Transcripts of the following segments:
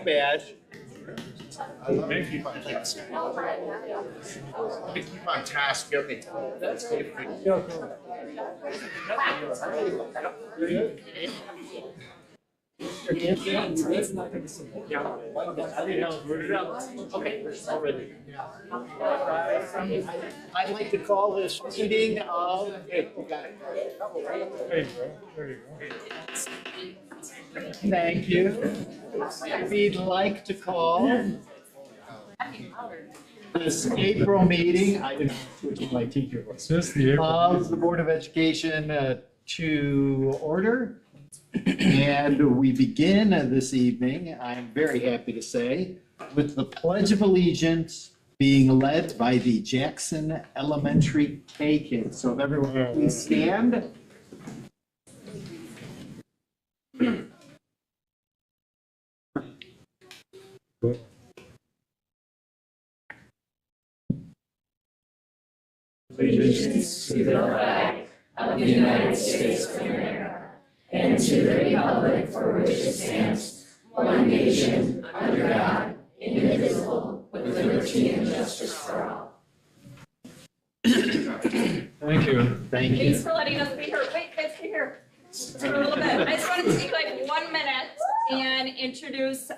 Badge. Keep on task. Keep on task. I'd like to call this meeting of. Thank you. We'd like to call this April meeting, I didn't switch my teacher voice, of the Board of Education to order. And we begin this evening, I'm very happy to say, with the Pledge of Allegiance being led by the Jackson Elementary K kids. So if everyone please stand. Allegiance to the flag of the United States of America and to the republic for which it stands, one nation, under God, indivisible, with liberty and justice for all. Thank you. Thank you. Thanks for letting us be here. Wait, guys, be here for a little bit. I just want to take like 1 minute and introduce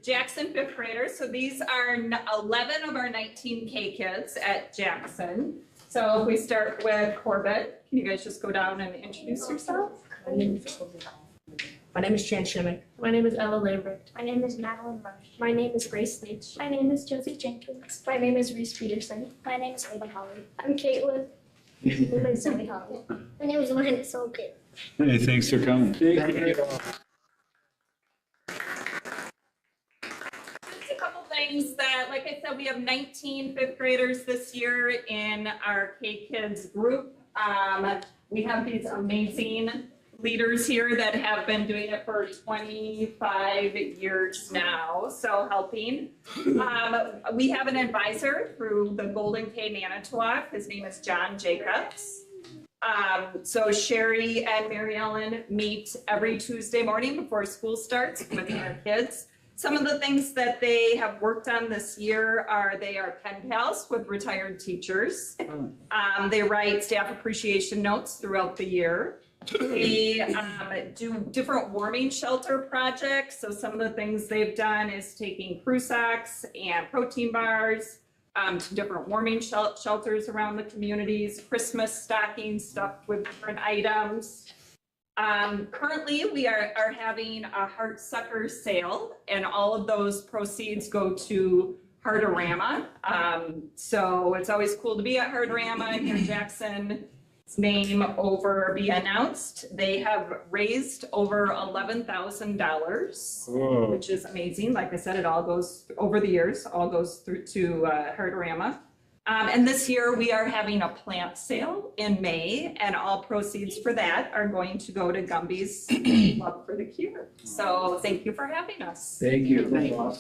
Jackson fifth graders. So these are 11 of our 19 K kids at Jackson. So if we start with Corbett, can you guys just go down and introduce yourself? My name is Chan Shimmick. My name is Ella Lambert. My name is Madeline Rush. My name is Grace Leach. My name is Josie Jenkins. My name is Reese Peterson. My name is Ava Holly. I'm Caitlin. My name is Zoe Holly. My name is Lauren Solkit. Hey, thanks for coming. Thank you. Just a couple things that, like I said, we have 19 fifth graders this year in our K Kids group. We have these amazing leaders here that have been doing it for 25 years now, so helping. We have an advisor through the Golden K Manitowoc. His name is John Jacobs. So Sherry and Mary Ellen meet every Tuesday morning before school starts with our kids. Some of the things that they have worked on this year are they are pen pals with retired teachers. They write staff appreciation notes throughout the year. They do different warming shelter projects. So some of the things they've done is taking crew socks and protein bars to different warming shelters around the communities, Christmas stockings stuffed with different items. Currently, we are having a Heartsucker sale, and all of those proceeds go to Heartorama. So it's always cool to be at Heartorama and hear Jackson's name be announced. They have raised over $11,000, which is amazing. Like I said, it all goes over the years, all goes through to Heartorama. And this year we are having a plant sale in May, and all proceeds for that are going to go to Gumby's Love for the Cure. So thank you for having us. Thank you. Thank you.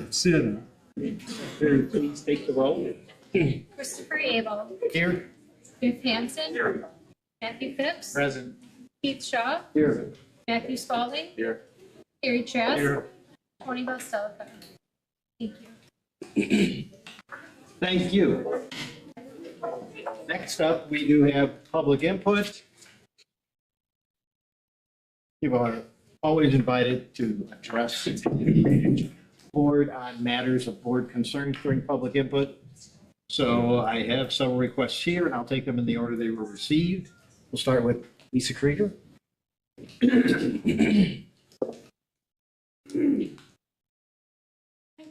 Sid. Please take the roll. Christopher Abel. Here. Biff Hansen. Here. Matthew Phipps. Present. Keith Shaw. Here. Matthew Spalding. Here. Harry Trask. Here. Tony Bostelka. Thank you. Thank you. Next up, we do have public input. People are always invited to address the board on matters of board concerns during public input. So I have several requests here, and I'll take them in the order they were received. We'll start with Lisa Krieger. Thank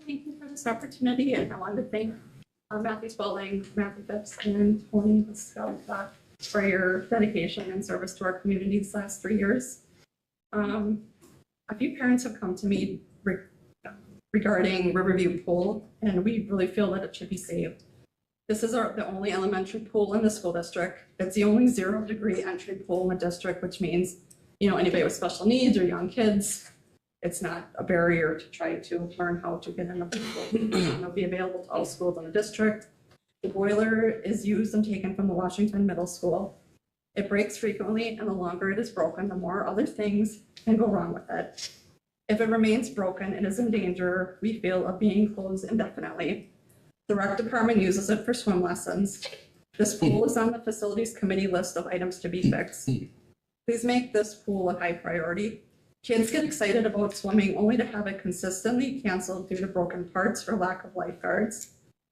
you for this opportunity, and I wanted to thank Matthew Spalding, Matthew Phipps, and Tony Viscalza for your dedication and service to our community these last 3 years. A few parents have come to me regarding Riverview Pool, and we really feel that it should be saved. This is the only elementary pool in the school district. It's the only 0-degree entry pool in the district, which means, anybody with special needs or young kids, it's not a barrier to try to learn how to get in the pool. It'll be available to all schools in the district. The boiler is used and taken from the Washington Middle School. It breaks frequently, and the longer it is broken, the more other things can go wrong with it. If it remains broken, it is in danger, we feel, of being closed indefinitely. The rec department uses it for swim lessons. This pool is on the facilities committee list of items to be fixed. Please make this pool a high priority. Kids get excited about swimming only to have it consistently canceled due to broken parts or lack of lifeguards.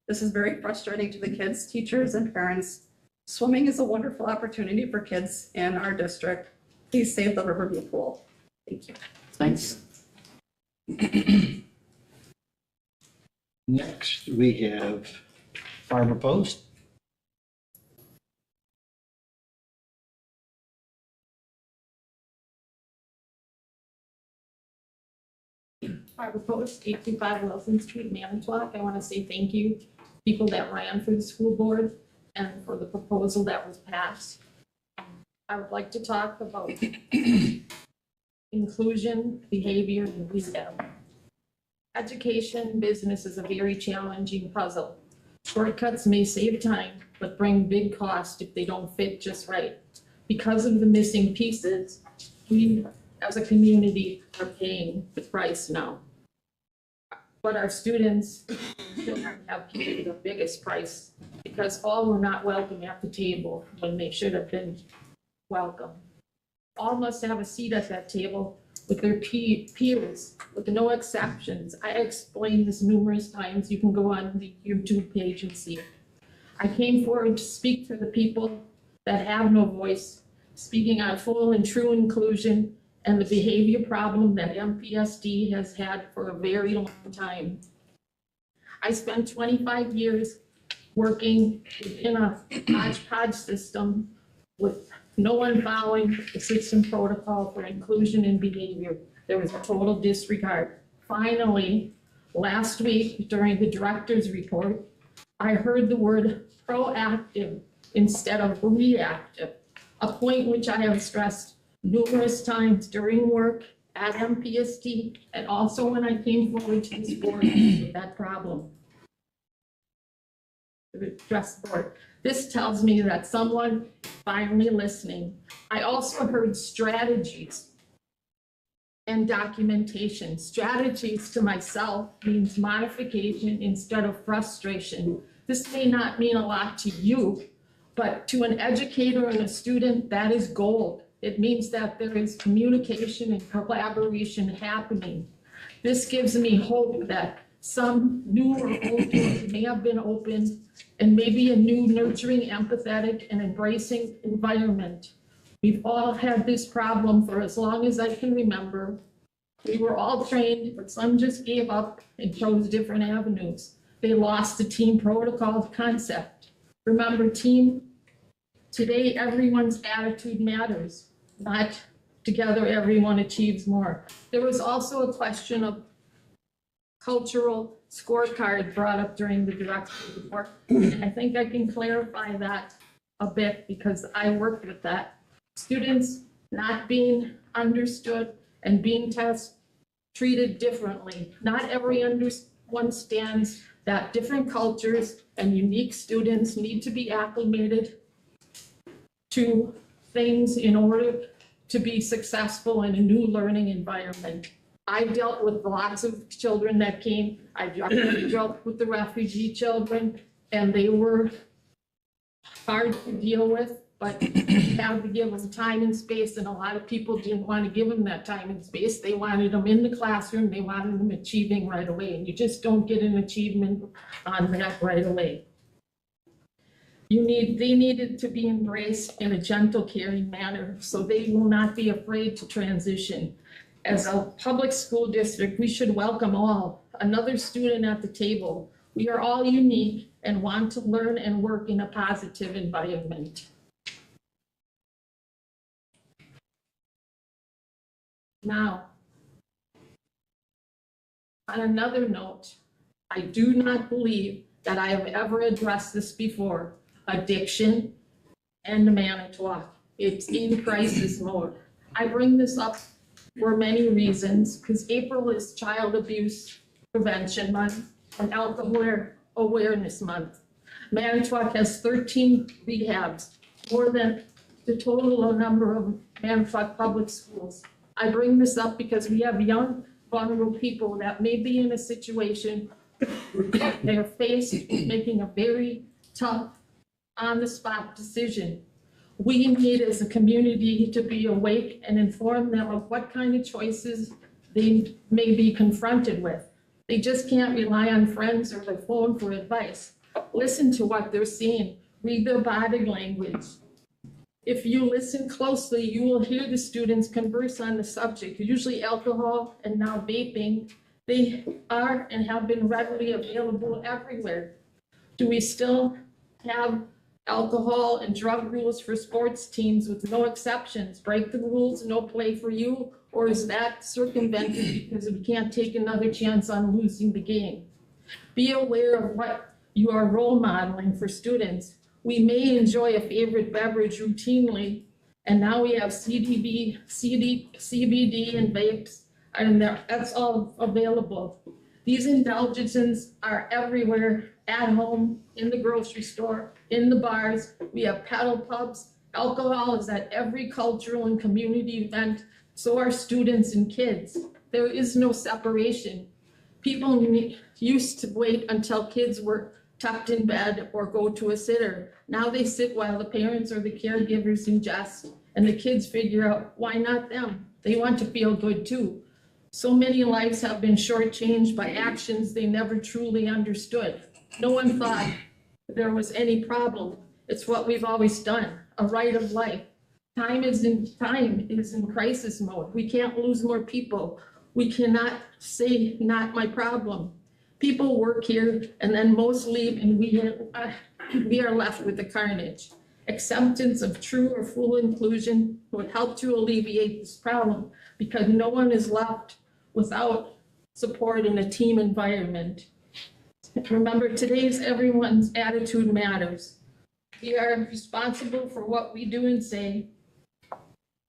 This is very frustrating to the kids, teachers, and parents. Swimming is a wonderful opportunity for kids in our district. Please save the Riverview Pool. Thank you. Thanks. Next, we have Barbara Post. Barbara Post, 825 Wilson Street, Manitowoc. I want to say thank you to people that ran for the school board and for the proposal that was passed. I would like to talk about inclusion, behavior, and wisdom. Education, business is a very challenging puzzle. Shortcuts may save time, but bring big cost if they don't fit just right. Because of the missing pieces, we as a community are paying the price now. But our students still have paid the biggest price because all were not welcome at the table when they should have been welcome. All must have a seat at that table with their peers, with no exceptions. I explained this numerous times. You can go on the YouTube page and see it. I came forward to speak for the people that have no voice, speaking on full and true inclusion and the behavior problem that MPSD has had for a very long time. I spent 25 years working in a hodgepodge system with no one following the system protocol for inclusion and behavior. There was a total disregard. Finally, last week during the director's report, I heard the word proactive instead of reactive, a point which I have stressed numerous times during work at MPST and also when I came forward to this board with that problem. To address the board. This tells me that someone finally listening. I also heard strategies and documentation. Strategies to myself means modification instead of frustration. This may not mean a lot to you, but to an educator and a student, that is gold. It means that there is communication and collaboration happening. This gives me hope that some new or old doors may have been opened and maybe a new nurturing, empathetic, and embracing environment. We've all had this problem for as long as I can remember. We were all trained, but some just gave up and chose different avenues. They lost the team protocol concept. Remember, team, today everyone's attitude matters, not together everyone achieves more. There was also a question of cultural scorecard brought up during the director's report. And I think I can clarify that a bit because I worked with that. Students not being understood and being treated differently. Not everyone understands that different cultures and unique students need to be acclimated to things in order to be successful in a new learning environment. I dealt with lots of children that came. I dealt with the refugee children, and they were hard to deal with, but we have to give them time and space, and a lot of people didn't want to give them that time and space. They wanted them in the classroom, they wanted them achieving right away, and you just don't get an achievement on that right away. They needed to be embraced in a gentle, caring manner, so they will not be afraid to transition. As a public school district, we should welcome all, another student at the table. We are all unique and want to learn and work in a positive environment. Now, on another note, I do not believe that I have ever addressed this before, addiction and the Manitowoc. It's in crisis mode. I bring this up for many reasons, because April is Child Abuse Prevention Month and Alcohol Awareness Month. Manitowoc has 13 rehabs, more than the total number of Manitowoc public schools. I bring this up because we have young, vulnerable people that may be in a situation they are faced making a very tough, on-the-spot decision. We need as a community to be awake and inform them of what kind of choices they may be confronted with. They just can't rely on friends or their phone for advice. Listen to what they're saying, read their body language. If you listen closely, you will hear the students converse on the subject, usually alcohol and now vaping. They are and have been readily available everywhere. Do we still have alcohol and drug rules for sports teams with no exceptions? Break the rules, no play for you? Or is that circumvented because we can't take another chance on losing the game? Be aware of what you are role modeling for students. We may enjoy a favorite beverage routinely, and now we have CBD and vapes, and that's all available. These indulgences are everywhere, at home, in the grocery store, in the bars. We have paddle pubs. Alcohol is at every cultural and community event, so are students and kids. There is no separation. People used to wait until kids were tucked in bed or go to a sitter. Now they sit while the parents or the caregivers ingest, and the kids figure out, why not them? They want to feel good too. So many lives have been shortchanged by actions they never truly understood. No one thought there was any problem. It's what we've always done, a right of life. Time is in crisis mode. We can't lose more people. We cannot say, not my problem. People work here and then most leave, and we are left with the carnage. Acceptance of true or full inclusion would help to alleviate this problem, because no one is left without support in a team environment. Remember, today's everyone's attitude matters. We are responsible for what we do and say.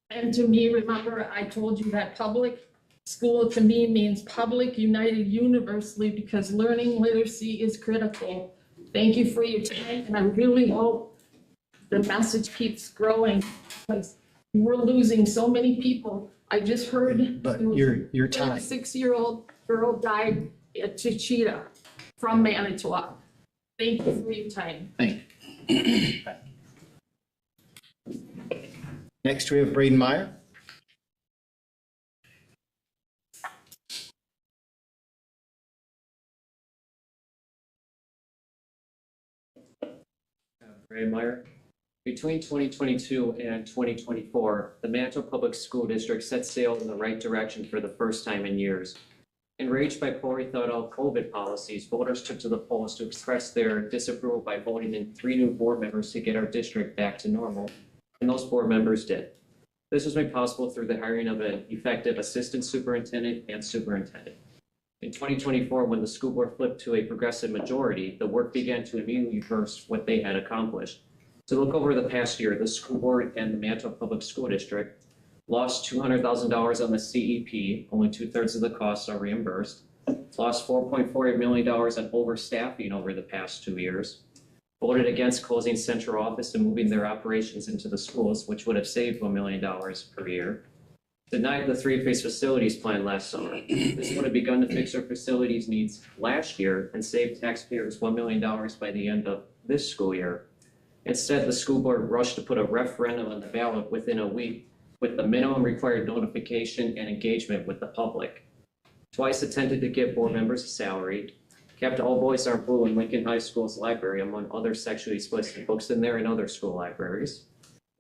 And to me, remember, I told you that public school to me means public, united, universally, because learning literacy is critical. Thank you for your time, and I really hope the message keeps growing, because we're losing so many people. I just heard But your time. a 6-year-old girl died at Chichita from Manitowoc. Thank you for your time. Thank you. Next, we have Braden Meyer. Ray Meyer. Between 2022 and 2024, the Manitowoc Public School District set sail in the right direction for the first time in years. Enraged by poorly thought out COVID policies, voters took to the polls to express their disapproval by voting in 3 new board members to get our district back to normal, and those board members did. This was made possible through the hiring of an effective assistant superintendent and superintendent. In 2024, when the school board flipped to a progressive majority, the work began to immediately reverse what they had accomplished. To look over the past year, the school board and the Manitowoc Public School District lost $200,000 on the CEP, only 2/3 of the costs are reimbursed, lost $4.48 million on overstaffing over the past 2 years, voted against closing central office and moving their operations into the schools, which would have saved $1 million per year, denied the 3-phase facilities plan last summer. This would have begun to fix our facilities needs last year and save taxpayers $1 million by the end of this school year. Instead, the school board rushed to put a referendum on the ballot within a week with the minimum required notification and engagement with the public. Twice attempted to give board members a salary, kept All Boys Are Blue in Lincoln High School's library among other sexually explicit books in there and other school libraries,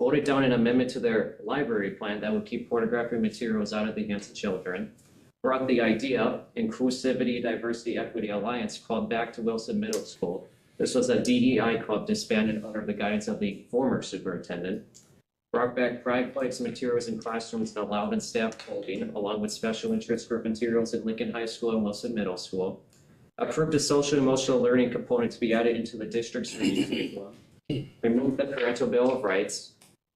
voted down an amendment to their library plan that would keep pornographic materials out of the hands of children, brought the IDEA, Inclusivity, Diversity, Equity Alliance club back to Wilson Middle School. This was a DEI club disbanded under the guidance of the former superintendent. Brought back pride flags materials in classrooms and allowed in staff clothing, along with special interest group materials at Lincoln High School and Wilson Middle School. Approved a social and emotional learning component to be added into the district's reading curriculum. Removed the parental bill of rights.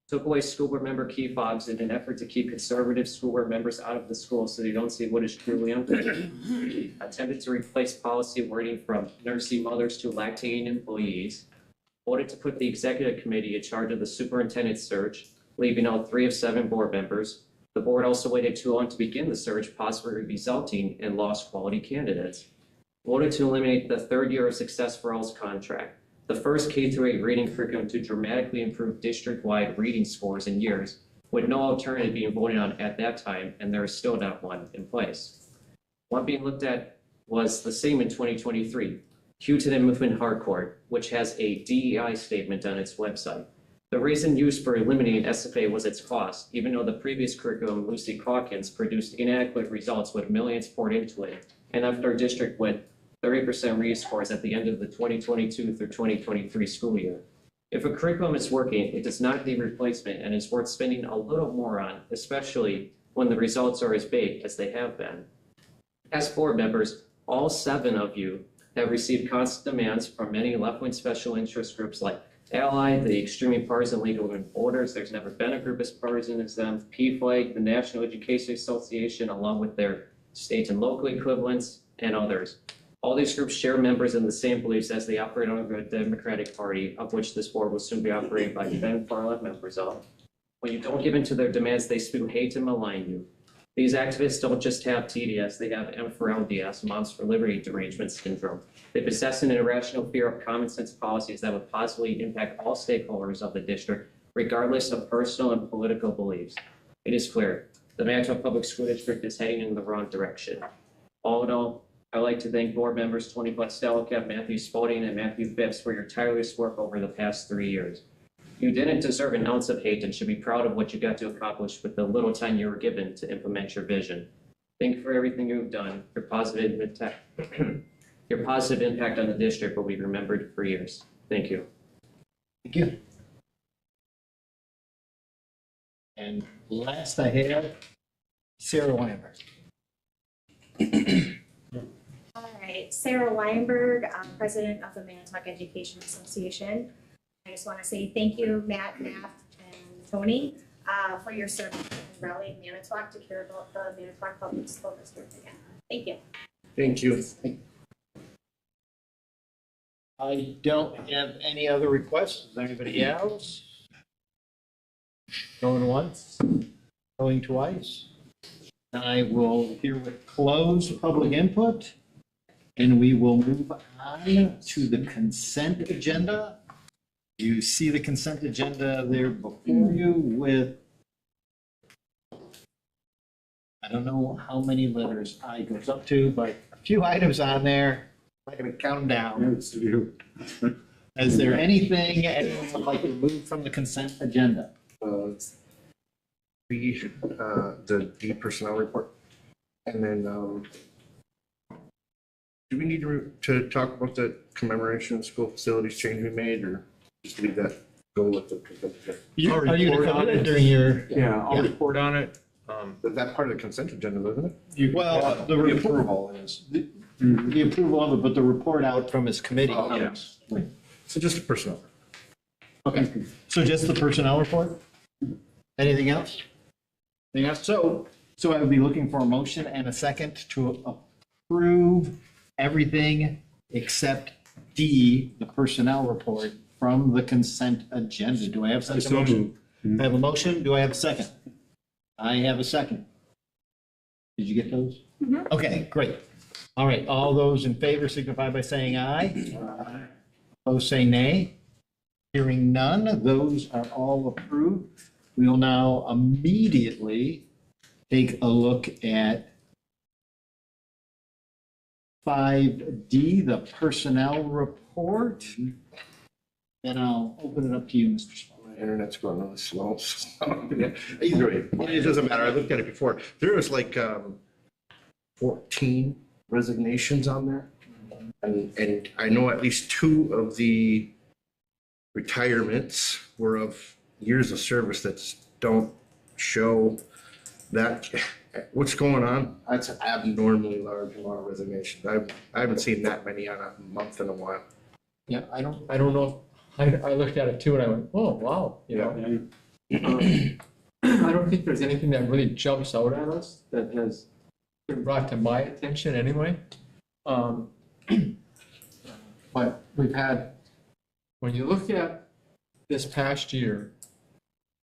Took away school board member key fobs in an effort to keep conservative school board members out of the school so they don't see what is truly unfair. Attempted to replace policy wording from nursing mothers to lactating employees. Voted to put the executive committee in charge of the superintendent search, leaving out 3 of 7 board members. The board also waited too long to begin the search, possibly resulting in lost quality candidates. Voted to eliminate the 3rd year of Success for All's contract, the first K-8 reading curriculum to dramatically improve district-wide reading scores in years, with no alternative being voted on at that time, and there is still not one in place. One being looked at was the same in 2023, Houghton and Mifflin Harcourt, which has a DEI statement on its website. The reason used for eliminating SFA was its cost, even though the previous curriculum, Lucy Calkins, produced inadequate results with millions poured into it, and left our district with 30% read scores at the end of the 2022 through 2023 school year. If a curriculum is working, it does not need replacement and is worth spending a little more on, especially when the results are as big as they have been. As board members, all 7 of you have received constant demands from many left-wing special interest groups like Ally, the extremely partisan League of Women Voters. There's never been a group as partisan as them. PFLAG, the National Education Association, along with their state and local equivalents, and others. All these groups share members in the same beliefs as they operate under the Democratic Party, of which this board will soon be operated by Ben Farland members of. When you don't give in to their demands, they spew hate and malign you. These activists don't just have TDS, they have M4LDS, Moms for Liberty derangement syndrome. They possess an irrational fear of common sense policies that would positively impact all stakeholders of the district, regardless of personal and political beliefs. It is clear, the Manitowoc Public School District is heading in the wrong direction. All in all, I'd like to thank board members Tony Buttstelka, Matthew Spalding, and Matthew Phipps for your tireless work over the past 3 years. You didn't deserve an ounce of hate and should be proud of what you got to accomplish with the little time you were given to implement your vision. Thank you for everything you've done. Your positive impact on the district will be remembered for years. Thank you. Thank you. And last I have Sarah Weinberg. All right, Sarah Weinberg, President of the Manitowoc Education Association. I just want to say thank you, Matt, and Tony, for your service in rallying Manitowoc to care about the Manitowoc Public School District again. Thank you. Thank you. I don't have any other requests. Is anybody else? Going once, going twice. I will herewith close public input, and we will move on to the consent agenda. You see the consent agenda there before you with, I don't know how many letters I goes up to, but a few items on there. I'm going to count them down. Is there anything anyone would like to remove from the consent agenda? The D personnel report. And then, do we need to talk about the commemoration of school facilities change we made, or just leave that go with the? Are you going to cover it during your? Yeah, I'll Yeah. report on it. That's part of the consent agenda, isn't it? Well, the approval is. The approval of it, but the report out from his committee. Yes. So just the personnel. Okay, so just the personnel report? Anything else? Anything else? So I would be looking for a motion and a second to approve everything except D, the personnel report from the consent agenda. Do I have such a motion? I have a motion. Do I have a second? I have a second. Did you get those? Okay, great. All right, all those in favor signify by saying aye. Opposed, say nay. Hearing none, those are all approved. We will now immediately take a look at 5D, the personnel report. And I'll open it up to you, Mr. Small. My internet's going really slow. Either way, it doesn't matter. I looked at it before. There was like 14 resignations on there. And I know at least 2 of the retirements were of years of service that don't show that. What's going on? That's an abnormally large amount of resignations. I haven't seen that many on a month in a while. Yeah, I don't know. I looked at it too and I went, oh, wow, you know. I don't think there's anything that really jumps out at us that has been brought to my attention anyway. But we've had, when you look at this past year,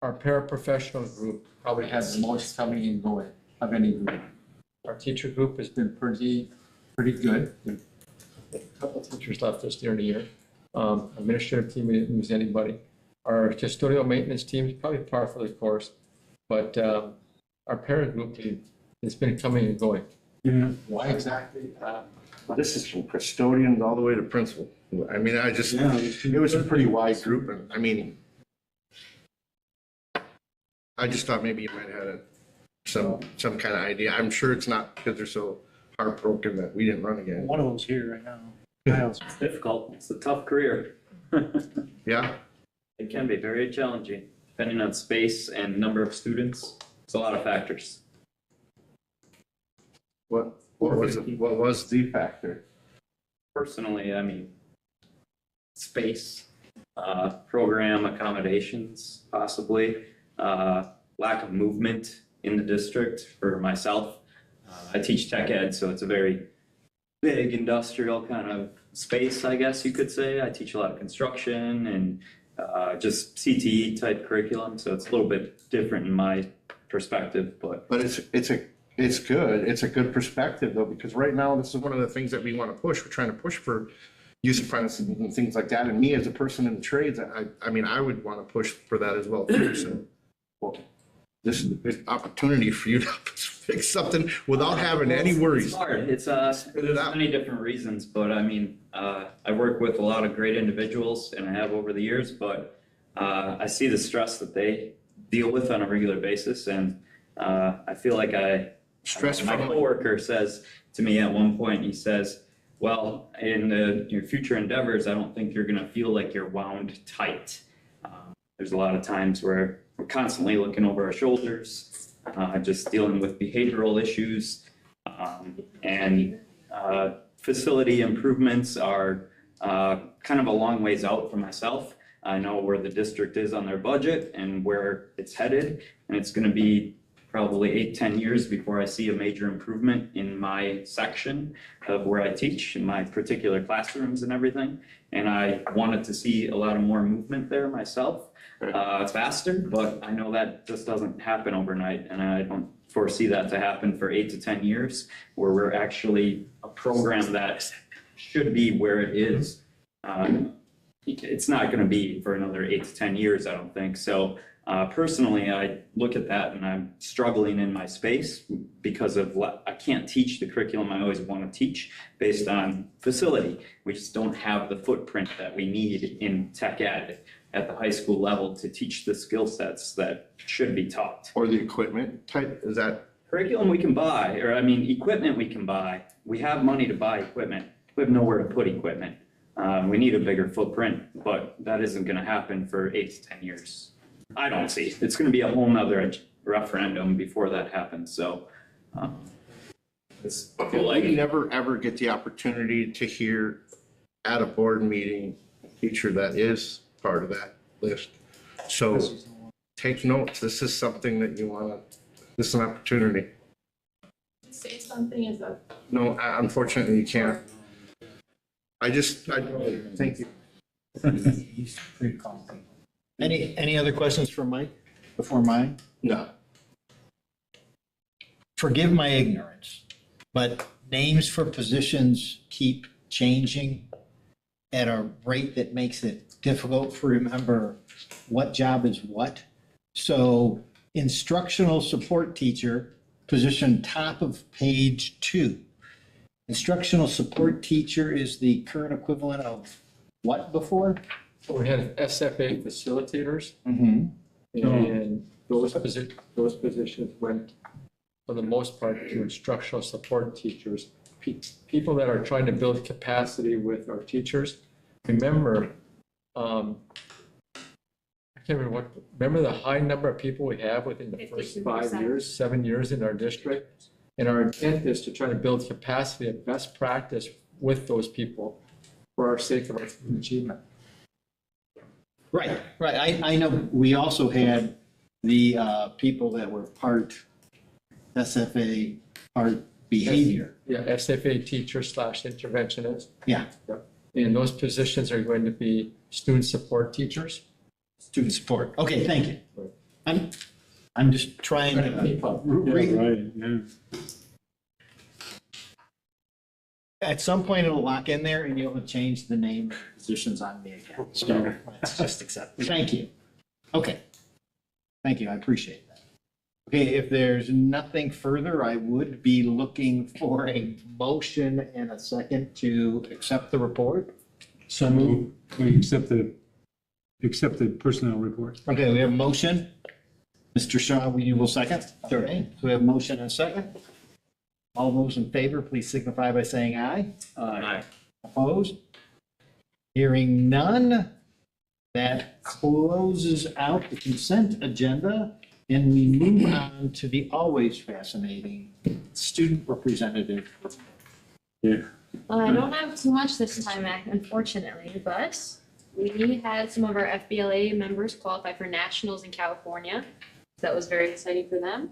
our paraprofessional group probably had the most coming and going of any group. Our teacher group has been pretty good. A couple of teachers left us during the year. Administrative team, we didn't lose anybody. Our custodial maintenance team is probably par for the course, but our para group team has been coming and going. Yeah. Why exactly? This is from custodians all the way to principal. I mean, it was a pretty wide group, and I mean, I just thought maybe you might have had some kind of idea. I'm sure it's not because they're so heartbroken that we didn't run again. One of them's here right now. It's difficult. It's a tough career. Yeah, It can be very challenging, depending on space and number of students. It's a lot of factors. what was the factor? Personally, I mean, space, program accommodations, possibly, lack of movement in the district for myself. I teach tech ed, so it's a very big industrial kind of space, I guess you could say. I teach a lot of construction and just CTE type curriculum, so it's a little bit different in my perspective, but It's good. It's a good perspective though, because right now this is one of the things that we want to push. We're trying to push for youth apprentices and things like that. And me as a person in the trades, I mean, I would want to push for that as well too. So, well, this is a good opportunity for you to fix something without having any worries. it's hard. It's there's many different reasons, but I mean, I work with a lot of great individuals, and I have over the years. But I see the stress that they deal with on a regular basis, and I feel like my coworker says to me at one point, he says, well, in your future endeavors, I don't think you're going to feel like you're wound tight. There's a lot of times where we're constantly looking over our shoulders, just dealing with behavioral issues, and facility improvements are kind of a long ways out for myself. I know where the district is on their budget and where it's headed, and it's going to be probably 8-10 years before I see a major improvement in my section of where I teach, in my particular classrooms and everything. And I wanted to see a lot of more movement there myself, faster, but I know that just doesn't happen overnight, and I don't foresee that to happen for 8 to 10 years, where we're actually a program that should be where it is. It's not going to be for another 8 to 10 years, I don't think. So personally, I look at that and I'm struggling in my space because of I can't teach the curriculum I always want to teach based on facility. We just don't have the footprint that we need in tech ed at the high school level to teach the skill sets that should be taught. Or the equipment type, is that? Curriculum we can buy, or I mean, equipment we can buy. We have money to buy equipment. We have nowhere to put equipment. We need a bigger footprint, but that isn't going to happen for 8 to 10 years. I don't see. It's going to be a whole nother referendum before that happens. So I feel like we never ever get the opportunity to hear at a board meeting a teacher that is part of that list. So take notes. This is something that you want to, this is an opportunity. Say something as a. No, unfortunately you can't. I thank you. He's pretty confident. Any other questions for Mike before mine? No. Forgive my ignorance, but names for positions keep changing. at a rate that makes it difficult to remember what job is what. So instructional support teacher, position top of page 2. Instructional support teacher is the current equivalent of what before? So we had SFA facilitators, Mm-hmm. and those positions went, for the most part, to instructional support teachers, people that are trying to build capacity with our teachers. Remember, I can't remember remember the high number of people we have within the first 5 years, 7 years in our district? And our intent is to try to build capacity and best practice with those people for our sake of our student achievement. Right. I know we also had the people that were part SFA, part behavior. Yeah, SFA teacher / interventionist. Yeah. And those positions are going to be student support teachers. Student support. Okay, thank you. I'm just trying to Right, yeah. At some point, it'll lock in there and you'll have changed the name of the positions on me again. So let's just accept. Thank you. Okay. Thank you. I appreciate that. Okay, if there's nothing further, I would be looking for a motion and a second to accept the report. So move. We accept the personnel report. Okay, we have a motion. Mr. Shaw, you will second? Okay, so we have a motion and a second. All those in favor, please signify by saying aye. Aye. Opposed? Hearing none, that closes out the consent agenda, and we move on to the always fascinating student representative. Yeah. Well, I don't have too much this time, unfortunately, but we had some of our FBLA members qualify for nationals in California. So that was very exciting for them.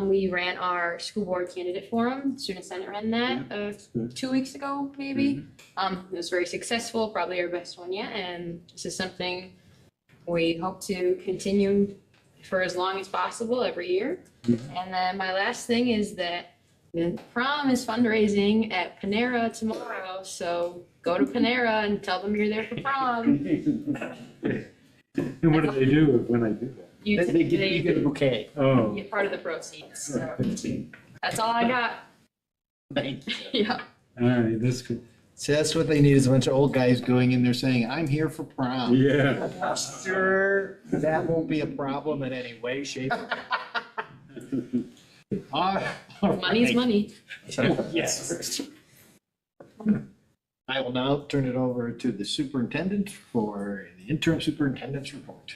We ran our school board candidate forum. Student Senate ran that 2 weeks ago, maybe. It was very successful, probably our best one yet. And this is something we hope to continue for as long as possible every year. And then my last thing is that the prom is fundraising at Panera tomorrow. So go to Panera and tell them you're there for prom. And what do they do when I do that? You get a bouquet. Oh. get part of the proceeds. So that's all I got. Thank you. Yeah. All right, that's good. So that's what they need, is a bunch of old guys going in there saying, I'm here for prom. Yeah. Sure, that won't be a problem in any way, shape. All Money's right. money. Yes. I will now turn it over to the superintendent for the interim superintendent's report.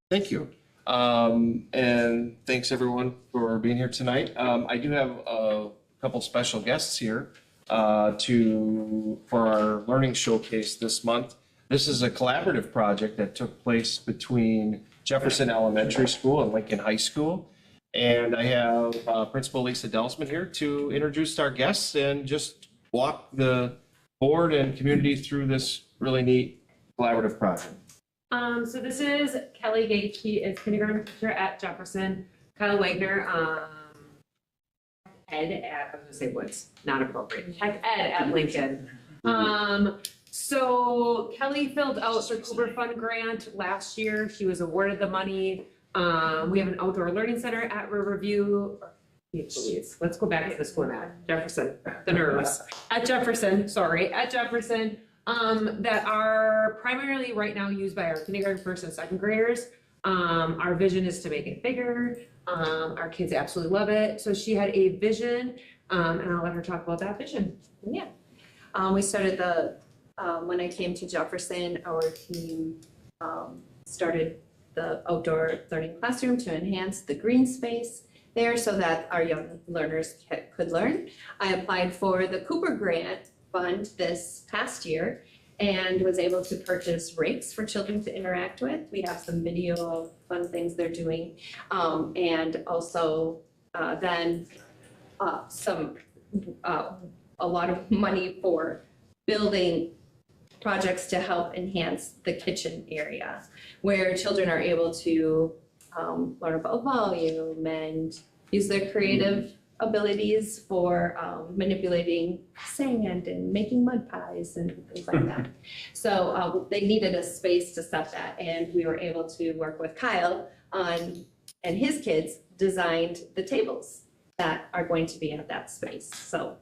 Thank you. And thanks everyone for being here tonight. I do have a couple special guests here for our learning showcase this month. This is a collaborative project that took place between Jefferson Elementary School and Lincoln High School. And I have Principal Lisa Delsman here to introduce our guests and just walk the board and community through this really neat collaborative project. So this is Kelly Gage. He is kindergarten teacher at Jefferson. Kyle Wagner, ed at, I was gonna say what's not appropriate, tech ed at Lincoln. So Kelly filled out the Cooper Fund grant last year. She was awarded the money. We have an outdoor learning center at Riverview. Please, let's go back to the school now. Jefferson, the nerves. At Jefferson, that are primarily right now used by our kindergarten, first and second graders. Our vision is to make it bigger. Our kids absolutely love it. So she had a vision, and I'll let her talk about that vision. Yeah. We started when I came to Jefferson, our team started the outdoor learning classroom to enhance the green space there so that our young learners could learn. I applied for the Cooper Grant Fund this past year and was able to purchase rakes for children to interact with. We have some video fun things they're doing. And also then a lot of money for building projects to help enhance the kitchen area where children are able to learn about volume and use their creative abilities for manipulating sand and making mud pies and things like that. So they needed a space to set that, and we were able to work with Kyle on, and his kids designed the tables that are going to be at that space. So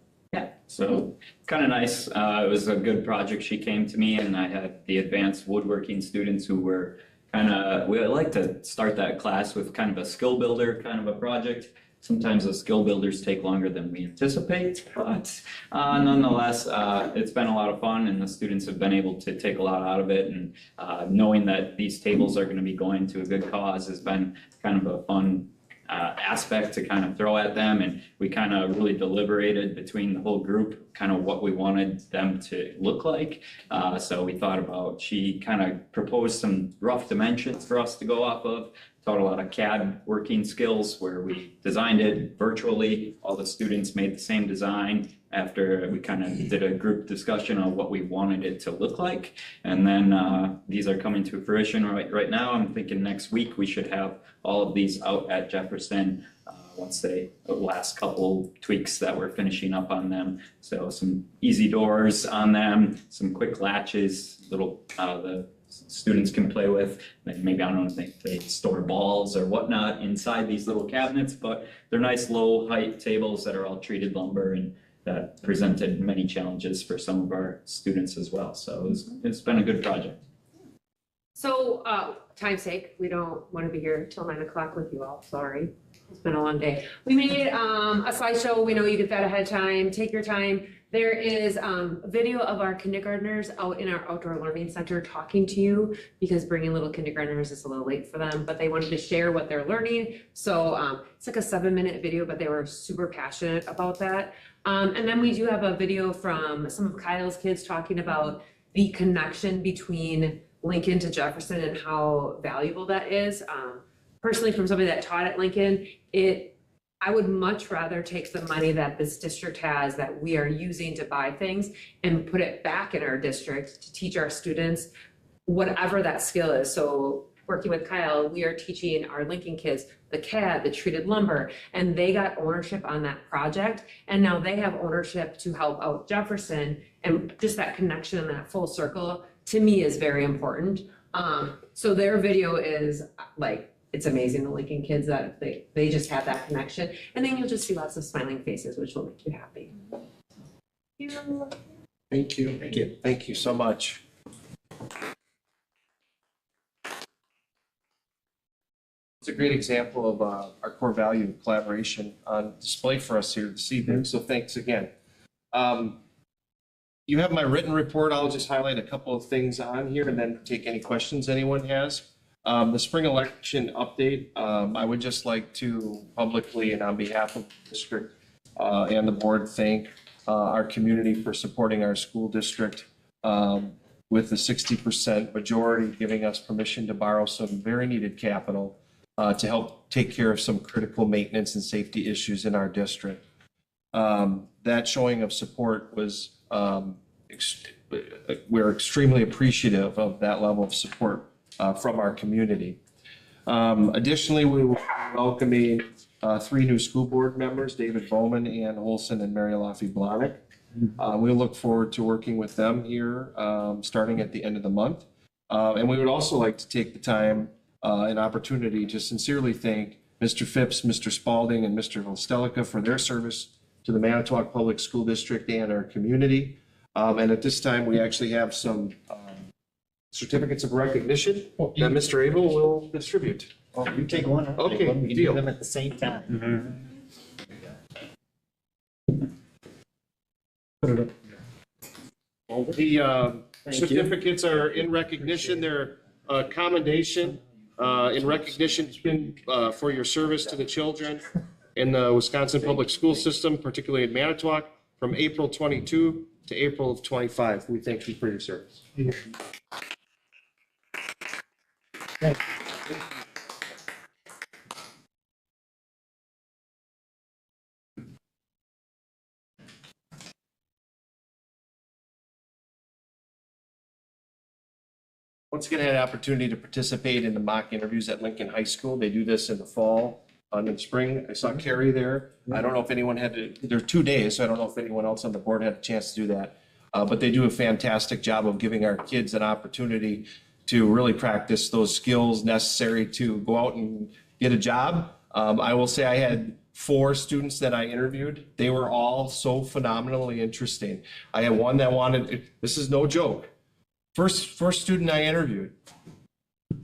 So kind of nice. It was a good project. She came to me and I had the advanced woodworking students who were we like to start that class with kind of a skill builder kind of a project. Sometimes the skill builders take longer than we anticipate, but nonetheless, it's been a lot of fun and the students have been able to take a lot out of it. And knowing that these tables are going to be going to a good cause has been kind of a fun aspect to kind of throw at them. And we kind of really deliberated between the whole group kind of what we wanted them to look like. So we thought about, she kind of proposed some rough dimensions for us to go off of. Taught a lot of CAD working skills where we designed it virtually. All the students made the same design after we kind of did a group discussion on what we wanted it to look like. And then these are coming to fruition right now. I'm thinking next week we should have all of these out at Jefferson once the last couple tweaks that we're finishing up on them. So some easy doors on them, some quick latches, little the students can play with. Maybe, I don't know if they store balls or whatnot inside these little cabinets, but they're nice low height tables that are all treated lumber, and that presented many challenges for some of our students as well. So it's been a good project. So, time's sake, we don't want to be here till 9 o'clock with you all, sorry. It's been a long day. We made a slideshow. We know you get that ahead of time. Take your time. There is a video of our kindergartners out in our outdoor learning center talking to you, because bringing little kindergartners is a little late for them, but they wanted to share what they're learning. So it's like a 7-minute video, but they were super passionate about that. And then we do have a video from some of Kyle's kids talking about the connection between Lincoln to Jefferson and how valuable that is. Personally, from somebody that taught at Lincoln, I would much rather take the money that this district has that we are using to buy things and put it back in our district to teach our students whatever that skill is. So working with Kyle, we are teaching our Lincoln kids the CAD, the treated lumber, and they got ownership on that project. And now they have ownership to help out Jefferson, and just that connection and that full circle to me is very important. So their video is like, it's amazing, the Lincoln kids, that they just have that connection. And then you'll just see lots of smiling faces, which will make you happy. Thank you. Thank you. Thank you so much. It's a great example of our core value of collaboration on display for us here this evening. So thanks again. You have my written report. I'll just highlight a couple of things on here and then take any questions anyone has. The spring election update, I would just like to publicly and on behalf of the district and the board thank our community for supporting our school district with the 60% majority giving us permission to borrow some very needed capital to help take care of some critical maintenance and safety issues in our district. That showing of support was, we're extremely appreciative of that level of support from our community. Additionally, we will be welcoming 3 new school board members, David Bowman, Ann Olson, and Mary Laffey Blahnik. We look forward to working with them here starting at the end of the month. And we would also like to take the time and opportunity to sincerely thank Mr. Phipps, Mr. Spalding, and Mr. Vostelica for their service to the Manitowoc Public School District and our community. And at this time, we actually have some certificates of recognition that Mr. Abel will distribute. Oh, you take one. Okay, we can do deal. them at the same time. Put it up. The certificates are in recognition. They're a commendation in recognition for your service to the children in the Wisconsin public school system, particularly in Manitowoc, from April 22 to April of 25. We thank you for your service. Once again, I had an opportunity to participate in the mock interviews at Lincoln High School. They do this in the fall in the spring. I saw Carrie there. I don't know if anyone had to, there are 2 days, so I don't know if anyone else on the board had a chance to do that. But they do a fantastic job of giving our kids an opportunity to really practice those skills necessary to go out and get a job. I will say I had 4 students that I interviewed. They were all so phenomenally interesting. I had one that wanted, this is no joke. First student I interviewed,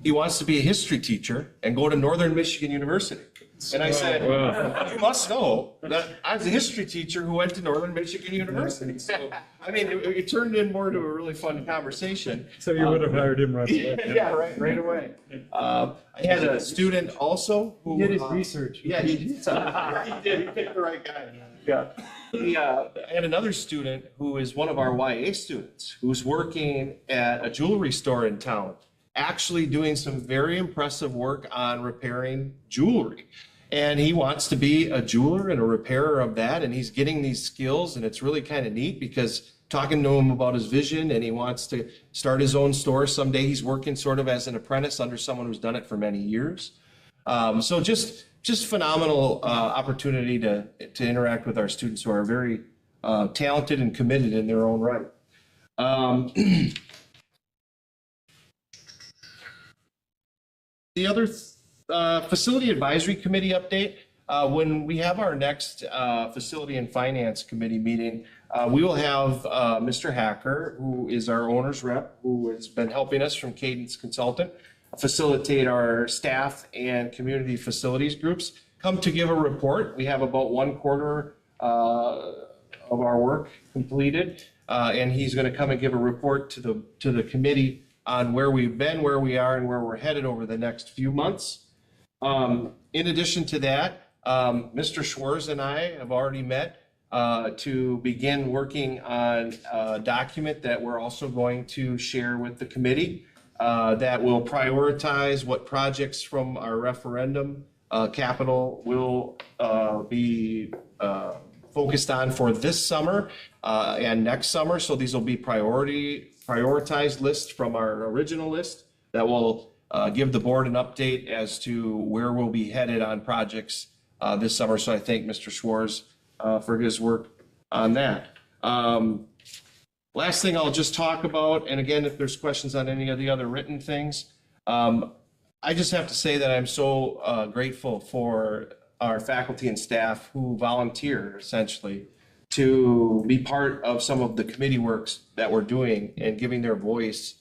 he wants to be a history teacher and go to Northern Michigan University. And I said, you must know that I was a history teacher who went to Northern Michigan University. So, I mean, it turned in more to a really fun conversation. So you would have hired him right away. Yeah, right away. I had a student also who He did his research. Yeah, he did. He picked the right guy. Yeah. I had another student who is one of our YA students who's working at a jewelry store in town, actually doing some very impressive work on repairing jewelry. And he wants to be a jeweler and a repairer of that, and he's getting these skills, and it's really kind of neat because talking to him about his vision, and he wants to start his own store someday. He's working sort of as an apprentice under someone who's done it for many years. So just phenomenal opportunity to interact with our students who are very talented and committed in their own right. The other facility advisory committee update, when we have our next facility and finance committee meeting, we will have Mr. Hacker, who is our owner's rep, who has been helping us from Cadence Consultant, facilitate our staff and community facilities groups, come to give a report. We have about 1/4 of our work completed, and he's going to come and give a report to the committee on where we've been, where we are, and where we're headed over the next few months. In addition to that, Mr. Schwarz and I have already met to begin working on a document that we're also going to share with the committee that will prioritize what projects from our referendum capital will be focused on for this summer and next summer. So these will be prioritized lists from our original list that will give the board an update as to where we'll be headed on projects this summer. So I thank Mr. Schwarz for his work on that. Last thing I'll just talk about, and again, if there's questions on any of the other written things, I just have to say that I'm so grateful for our faculty and staff who volunteer essentially to be part of some of the committee works that we're doing and giving their voice.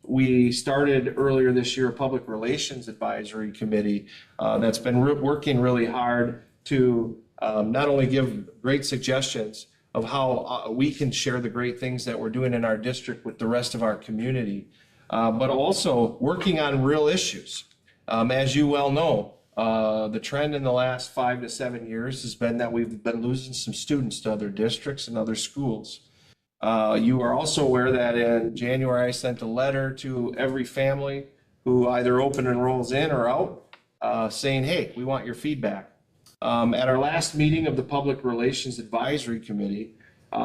We started earlier this year a public relations advisory committee that's been working really hard to not only give great suggestions of how we can share the great things that we're doing in our district with the rest of our community, but also working on real issues. As you well know, the trend in the last 5 to 7 years has been that we've been losing some students to other districts and other schools. You are also aware that in January I sent a letter to every family who either open enrolls in or out saying, hey, we want your feedback. At our last meeting of the Public Relations Advisory Committee,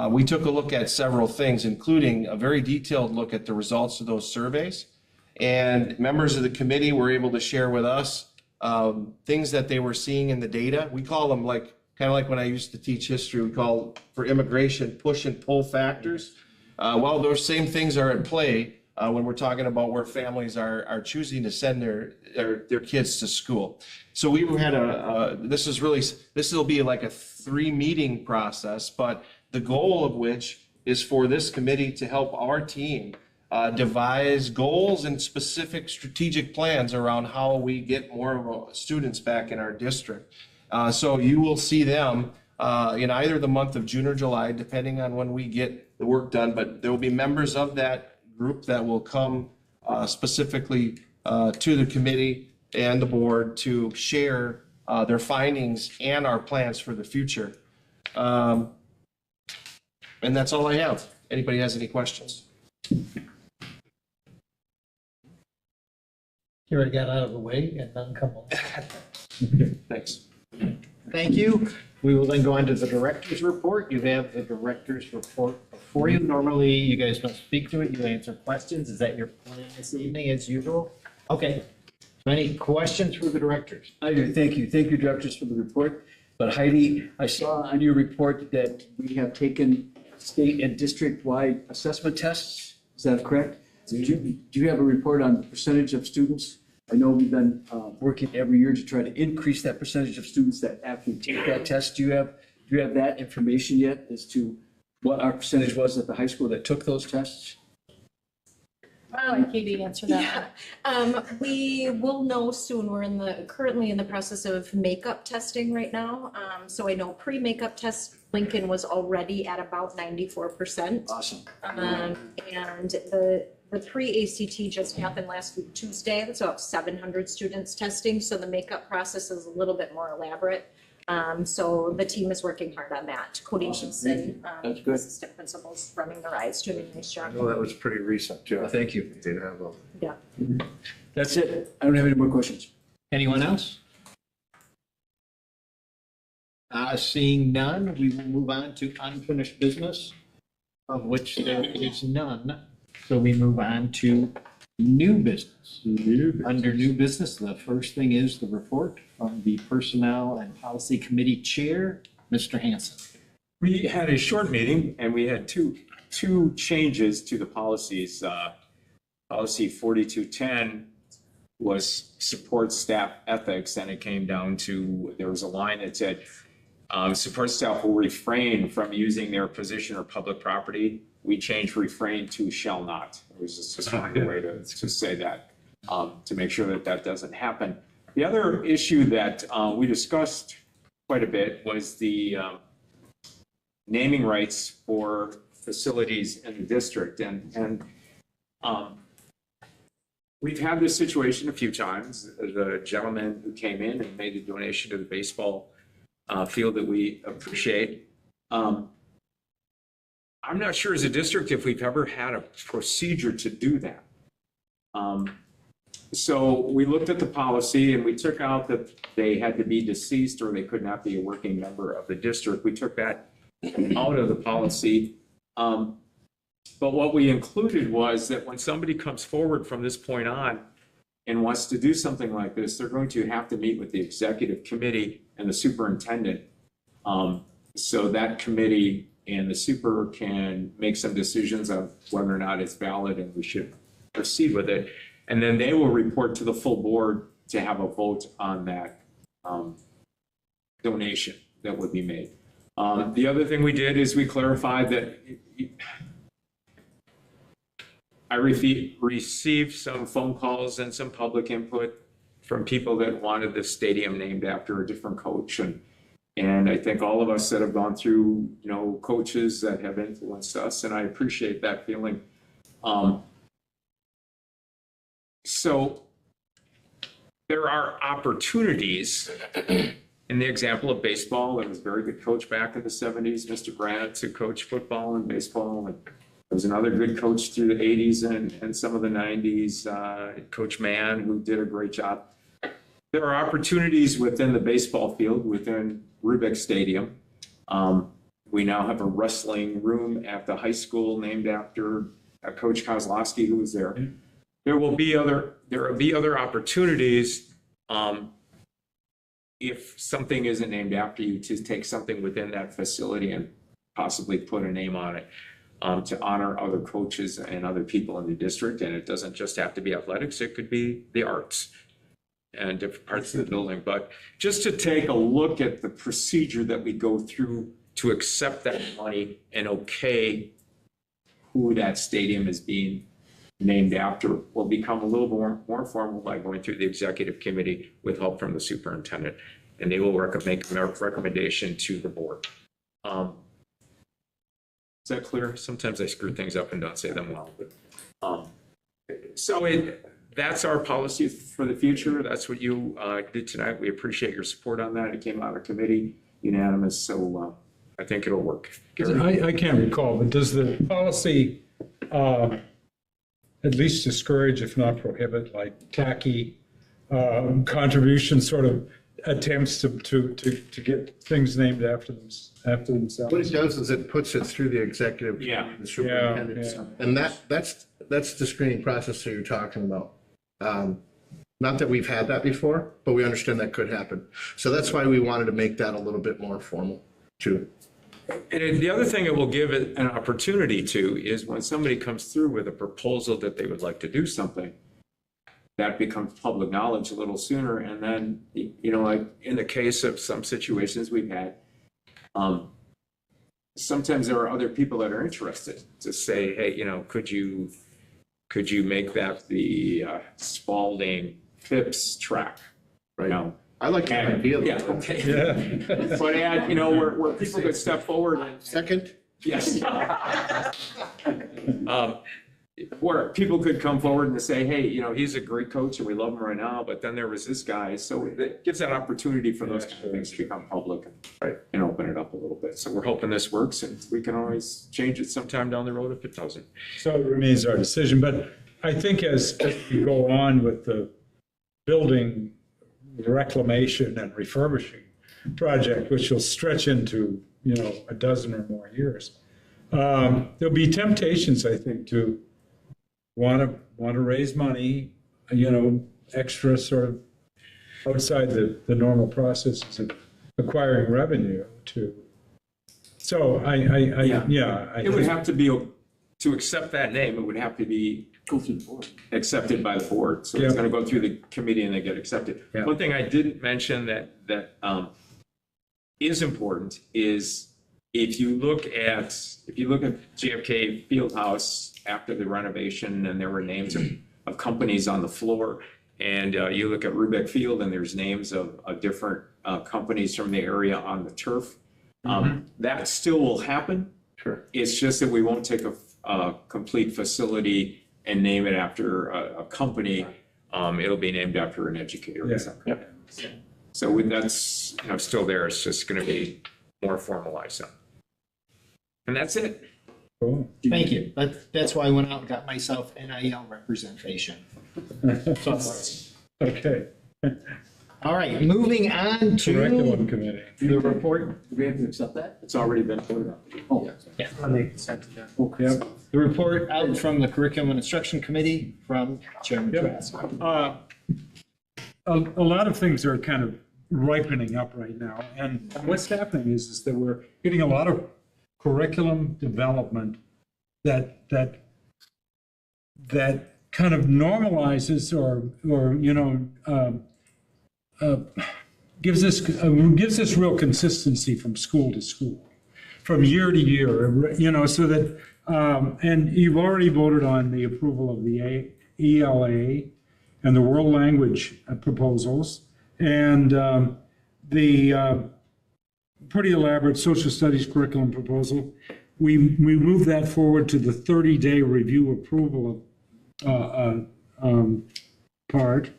we took a look at several things, including a very detailed look at the results of those surveys. And members of the committee were able to share with us things that they were seeing in the data. We call them kind of like when I used to teach history, we call for immigration push and pull factors. Well, those same things are at play when we're talking about where families are choosing to send their kids to school. So we had this will be like a 3-meeting process, but the goal of which is for this committee to help our team devise goals and specific strategic plans around how we get more students back in our district. So you will see them in either the month of June or July, depending on when we get the work done, but there will be members of that group that will come specifically to the committee and the board to share their findings and our plans for the future. And that's all I have. Anybody has any questions? Here I got out of the way and none come on. Thanks. Thank you. We will then go on to the director's report. You have the director's report before you. Normally, you guys don't speak to it. You answer questions. Is that your plan this evening as usual? Okay. Any questions for the directors? I do, thank you. Thank you, directors, for the report. But Heidi, I saw on your report that we have taken state and district-wide assessment tests. Is that correct? Do you have a report on the percentage of students? I know we've been working every year to try to increase that percentage of students that actually take that test. Do you have that information yet as to what our percentage was at the high school that took those tests? I'll let Katie answer that. We will know soon. We're currently in the process of makeup testing right now. So I know pre-makeup test, Lincoln was already at about 94%. Awesome. And the pre-ACT just happened last week, Tuesday. That's about 700 students testing. So the makeup process is a little bit more elaborate. So the team is working hard on that. Cody Sheepson, That's good. assistant principals running the RISE, doing a nice job. Well, that was pretty recent too. Thank you. They did have a. Yeah. That's it. I don't have any more questions. Anyone else? Seeing none, we will move on to unfinished business, of which there is none. So we move on to new business. Under new business, the first thing is the report from the Personnel and Policy Committee Chair, Mr. Hanson. We had a short meeting and we had two changes to the policies. Policy 4210 was support staff ethics, and it came down to, there was a line that said, support staff will refrain from using their position or public property. We changed refrain to shall not. It was just a way to say that, to make sure that that doesn't happen. The other issue that we discussed quite a bit was the naming rights for facilities in the district. And we've had this situation a few times. The gentleman who came in and made a donation to the baseball field that we appreciate. I'm not sure as a district if we've ever had a procedure to do that. So we looked at the policy and we took out that they had to be deceased or they could not be a working member of the district. We took that out of the policy. But what we included was that when somebody comes forward from this point on and wants to do something like this, they're going to have to meet with the executive committee and the superintendent. So that committee and the super can make some decisions on whether or not it's valid and we should proceed with it. And then they will report to the full board to have a vote on that donation that would be made. The other thing we did is we clarified that I received some phone calls and some public input from people that wanted the stadium named after a different coach. And I think all of us that have gone through, coaches that have influenced us, and I appreciate that feeling. So there are opportunities. In the example of baseball, there was a very good coach back in the 70s, Mr. Grant, to coach football and baseball. And there was another good coach through the 80s and some of the 90s, Coach Mann, who did a great job. There are opportunities within the baseball field, within Rubick Stadium. We now have a wrestling room at the high school named after Coach Kozlowski, who was there. There will be other opportunities if something isn't named after you to take something within that facility and possibly put a name on it to honor other coaches and other people in the district. And it doesn't just have to be athletics, it could be the arts and different parts of the building. But just to take a look at the procedure that we go through to accept that money and okay who that stadium is being named after will become a little more formal by going through the executive committee with help from the superintendent. And they will make a recommendation to the board. Is that clear? Sometimes I screw things up and don't say them well. But, that's our policy for the future. That's what you did tonight. We appreciate your support on that. It came out of committee, unanimous. So I think it'll work. I can't recall, but does the policy at least discourage, if not prohibit, like tacky contribution sort of attempts to get things named after themselves? What it does is it puts it through the executive, the superintendent, and that's the screening process that you're talking about. Not that we've had that before, but we understand that could happen. So that's why we wanted to make that a little bit more formal too. And the other thing it will give it an opportunity to is when somebody comes through with a proposal that they would like to do something, that becomes public knowledge a little sooner. And then, you know, like in the case of some situations we've had, sometimes there are other people that are interested to say, hey, you know, could you make that the Spalding Phipps track? Right. Now, I like that idea. yeah, okay. Yeah. But add, you know, where people could step forward and. Second? Yes. Where people could come forward and say, hey, you know, he's a great coach and we love him right now, but then there was this guy. So it gives that opportunity for those kind of things to become public and open it up a little bit. So we're hoping this works, and we can always change it sometime down the road if it doesn't. So it remains our decision, but I think as we go on with the building reclamation and refurbishing project, which will stretch into, you know, a dozen or more years, there'll be temptations, I think, to want to raise money, you know, extra sort of outside the normal processes of acquiring revenue to. So It would have to be, to accept that name, it would have to be Go through the board. accepted by the board. So it's going to go through the committee and they get accepted. Yeah. One thing I didn't mention that is important is if you look at JFK Fieldhouse after the renovation, and there were names of companies on the floor, and you look at Rubeck Field and there's names of different companies from the area on the turf, that still will happen. Sure. It's just that we won't take a complete facility and name it after a company. It'll be named after an educator or something. Yep. So that's, you know, still there. It's just going to be more formalized. And that's it. Cool. Thank you. That's why I went out and got myself NIL representation. Okay. All right, moving on Curriculum to committee. the report. Do we have to accept that? It's already been voted on. Oh, Yeah. okay. Yep. The report out from the Curriculum and Instruction Committee from Chairman Yep. Trask. A lot of things are kind of ripening up right now. And what's happening is that we're getting a lot of curriculum development that kind of normalizes or you know, gives us real consistency from school to school, from year to year, you know, so that, and you've already voted on the approval of the ELA and the world language proposals, and the pretty elaborate social studies curriculum proposal. We moved that forward to the 30-day review approval part.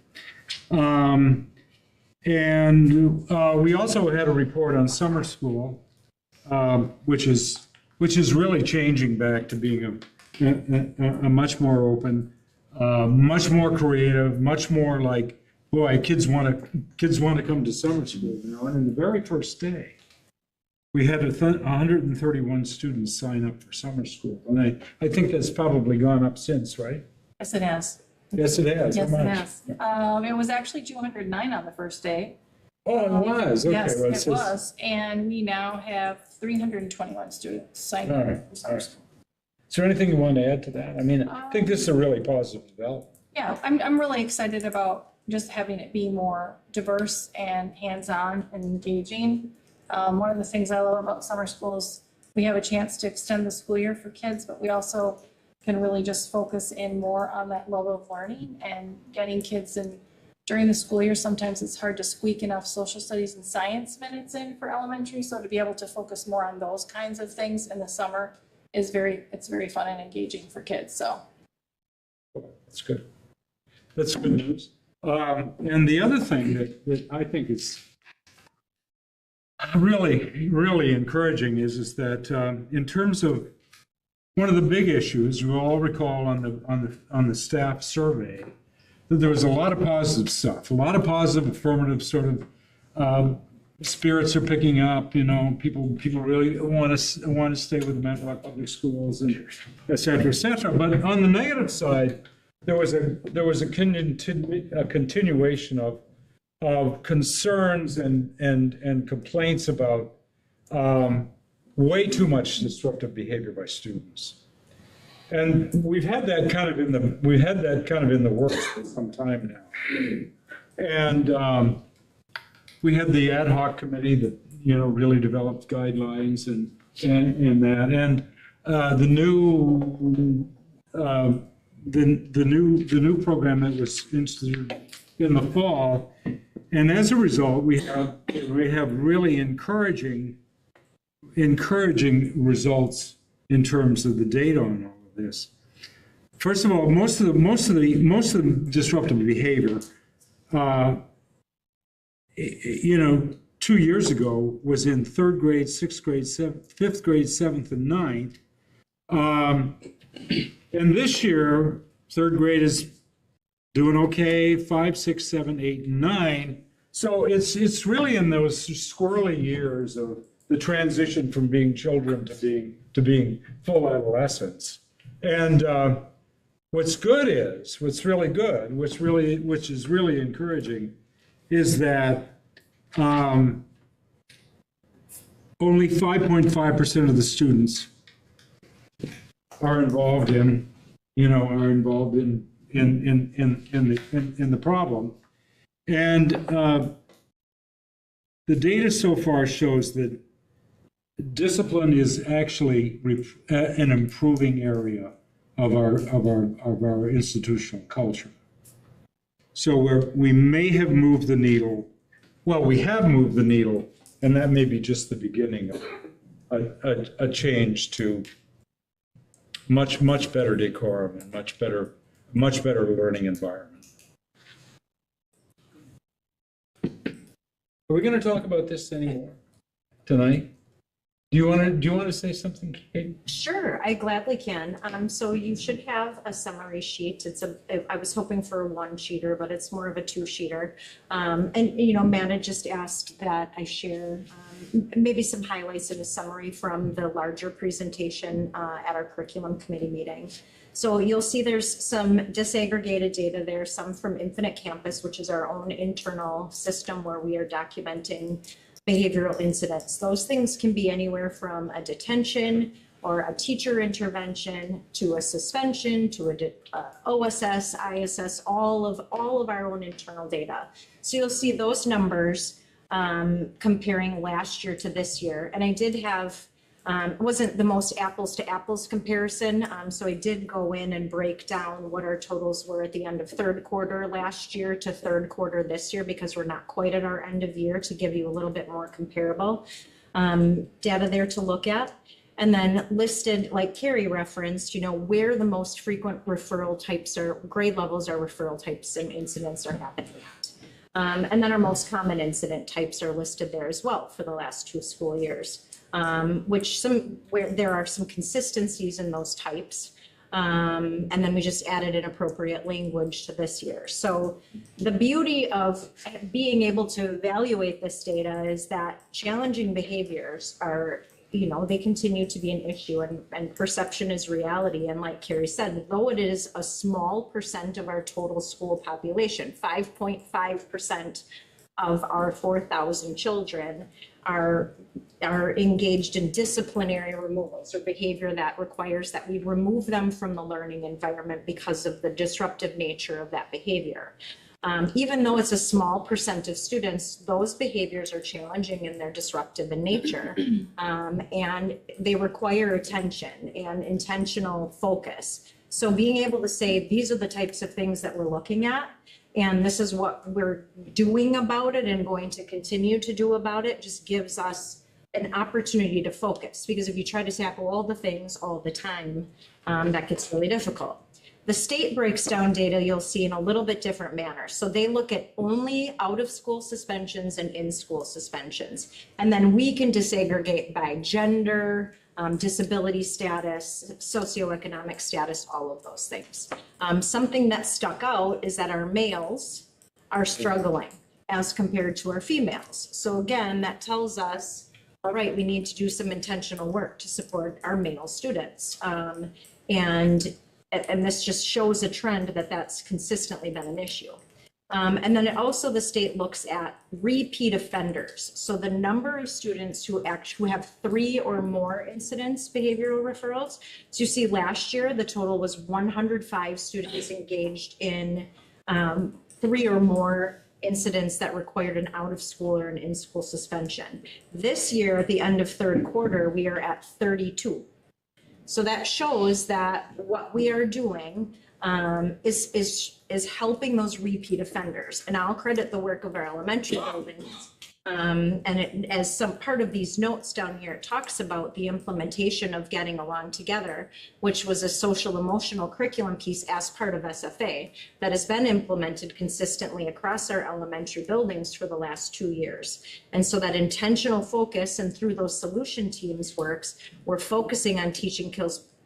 And we also had a report on summer school, which is really changing back to being a much more open, much more creative, much more like, boy, kids want to come to summer school, you know. And in the very first day, we had 131 students sign up for summer school, and I think that's probably gone up since, right? Yes, it has. Yes, it has. Yes, How it much? has. It was actually 209 on the first day. Oh, it was. Okay, Yes, well, it says- was. And we now have 321 students signed All up right, for all summer right. school. Is there anything you want to add to that? I mean, I think this is a really positive development. Yeah, I'm really excited about just having it be more diverse and hands-on and engaging. One of the things I love about summer school is we have a chance to extend the school year for kids, but we also can really just focus in more on that love of learning and getting kids in. During the school year, sometimes it's hard to squeak enough social studies and science minutes in for elementary, so to be able to focus more on those kinds of things in the summer is very fun and engaging for kids, so. That's good. That's good news. And the other thing that I think is really encouraging is that in terms of one of the big issues, you all recall on the staff survey, that there was a lot of positive stuff, a lot of positive affirmative sort of spirits are picking up, you know, people really want to stay with the Manitowoc Public Schools, and et cetera, et cetera. But on the negative side, there was a continuation of concerns and complaints about way too much disruptive behavior by students. And we've had that kind of in the works for some time now. And we had the ad hoc committee that, really developed guidelines and that. And the new program that was instituted in the fall. And as a result, we have really encouraging results in terms of the data on all of this. First of all, most of the disruptive behavior, 2 years ago was in 3rd grade, 6th grade, 5th grade, 7th, and 9th. And this year, 3rd grade is doing okay, 5, 6, 7, 8, and 9. So it's really in those squirrely years of the transition from being children to being full adolescents. And what's really good, which is really encouraging, is that only 5.5% of the students are involved in the problem. And the data so far shows that discipline is actually an improving area of our institutional culture. So we may have moved the needle. Well, we have moved the needle, and that may be just the beginning of a change to much better decorum and much better learning environment. Are we going to talk about this anymore tonight? Do you want to say something, Kate? Sure, I gladly can. So you should have a summary sheet. I was hoping for a 1-sheeter, but it's more of a 2-sheeter. And Matt had just asked that I share maybe some highlights in a summary from the larger presentation at our curriculum committee meeting. So you'll see there's some disaggregated data there, some from Infinite Campus, which is our own internal system where we are documenting behavioral incidents. Those things can be anywhere from a detention or a teacher intervention to a suspension to a OSS, ISS, all of our own internal data. So you'll see those numbers comparing last year to this year. And I did have, it wasn't the most apples to apples comparison. So I did go in and break down what our totals were at the end of 3rd quarter last year to 3rd quarter this year, because we're not quite at our end of year, to give you a little bit more comparable data there to look at. And then listed, like Carrie referenced, where the most frequent referral types or grade levels are referral types and incidents are happening at. And then our most common incident types are listed there as well for the last 2 school years. Where there are some consistencies in those types. And then we just added an appropriate language to this year. So the beauty of being able to evaluate this data is that challenging behaviors are, they continue to be an issue, and perception is reality. And like Carrie said, though it is a small percent of our total school population, 5.5% of our 4,000 children are engaged in disciplinary removals or behavior that requires that we remove them from the learning environment because of the disruptive nature of that behavior. Even though it's a small percent of students, those behaviors are challenging and they're disruptive in nature. And they require attention and intentional focus. So being able to say, these are the types of things that we're looking at, and this is what we're doing about it and going to continue to do about it, just gives us an opportunity to focus. Because if you try to tackle all the things all the time, that gets really difficult. The state breaks down data, you'll see, in a little bit different manner. So they look at only out-of-school suspensions and in-school suspensions. And then we can disaggregate by gender, disability status, socioeconomic status, all of those things. Something that stuck out is that our males are struggling as compared to our females. So again, that tells us, all right, we need to do some intentional work to support our male students. And and this just shows a trend that that's consistently been an issue. And then also the state looks at repeat offenders. So the number of students who have 3 or more incidents, behavioral referrals. So you see last year, the total was 105 students engaged in 3 or more incidents that required an out of school or an in-school suspension. This year, at the end of third quarter, we are at 32. So that shows that what we are doing is helping those repeat offenders. And I'll credit the work of our elementary buildings. As some part of these notes down here, it talks about the implementation of Getting Along Together, which was a social emotional curriculum piece as part of SFA that has been implemented consistently across our elementary buildings for the last 2 years. And so that intentional focus and through those solution teams works, we're focusing on teaching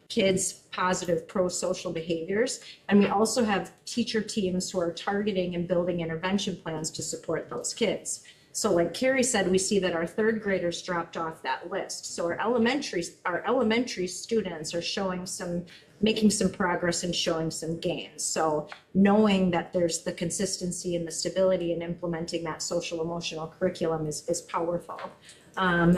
kids positive pro-social behaviors. And we also have teacher teams who are targeting and building intervention plans to support those kids. So like Carrie said, we see that our third graders dropped off that list. So our elementary students are making some progress and showing some gains. So knowing that there's the consistency and the stability in implementing that social emotional curriculum is powerful.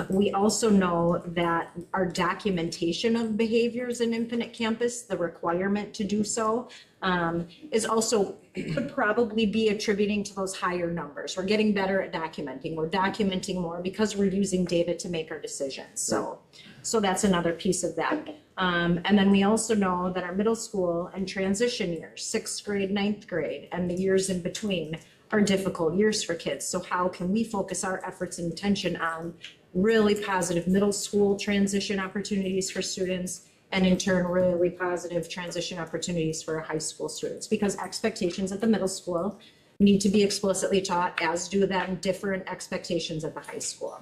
We also know that our documentation of behaviors in Infinite Campus, the requirement to do so, could probably be attributing to those higher numbers. We're getting better at documenting. We're documenting more because we're using data to make our decisions. So that's another piece of that. And then we also know that our middle school and transition years, 6th grade, 9th grade, and the years in between are difficult years for kids. So how can we focus our efforts and attention on really positive middle school transition opportunities for students, and in turn, really positive transition opportunities for our high school students? Because expectations at the middle school need to be explicitly taught, as do then different expectations at the high school.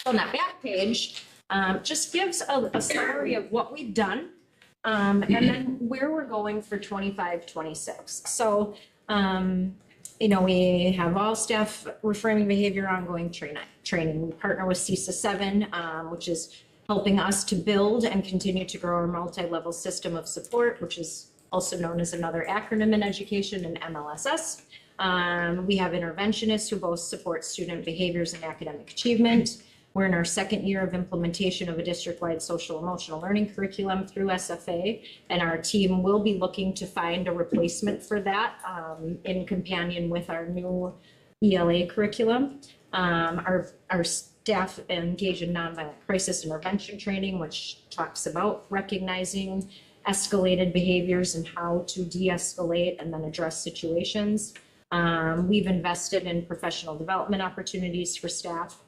On that back page, just gives a summary of what we've done, and then where we're going for 25-26. So, we have all staff reframing behavior ongoing training. We partner with CISA 7, which is helping us to build and continue to grow our multi-level system of support, which is also known as another acronym in education, an MLSS. We have interventionists who both support student behaviors and academic achievement. We're in our 2nd year of implementation of a district-wide social emotional learning curriculum through SFA, and our team will be looking to find a replacement for that in companion with our new ELA curriculum. Our staff engage in nonviolent crisis intervention training, which talks about recognizing escalated behaviors and how to de-escalate and then address situations. We've invested in professional development opportunities for staff.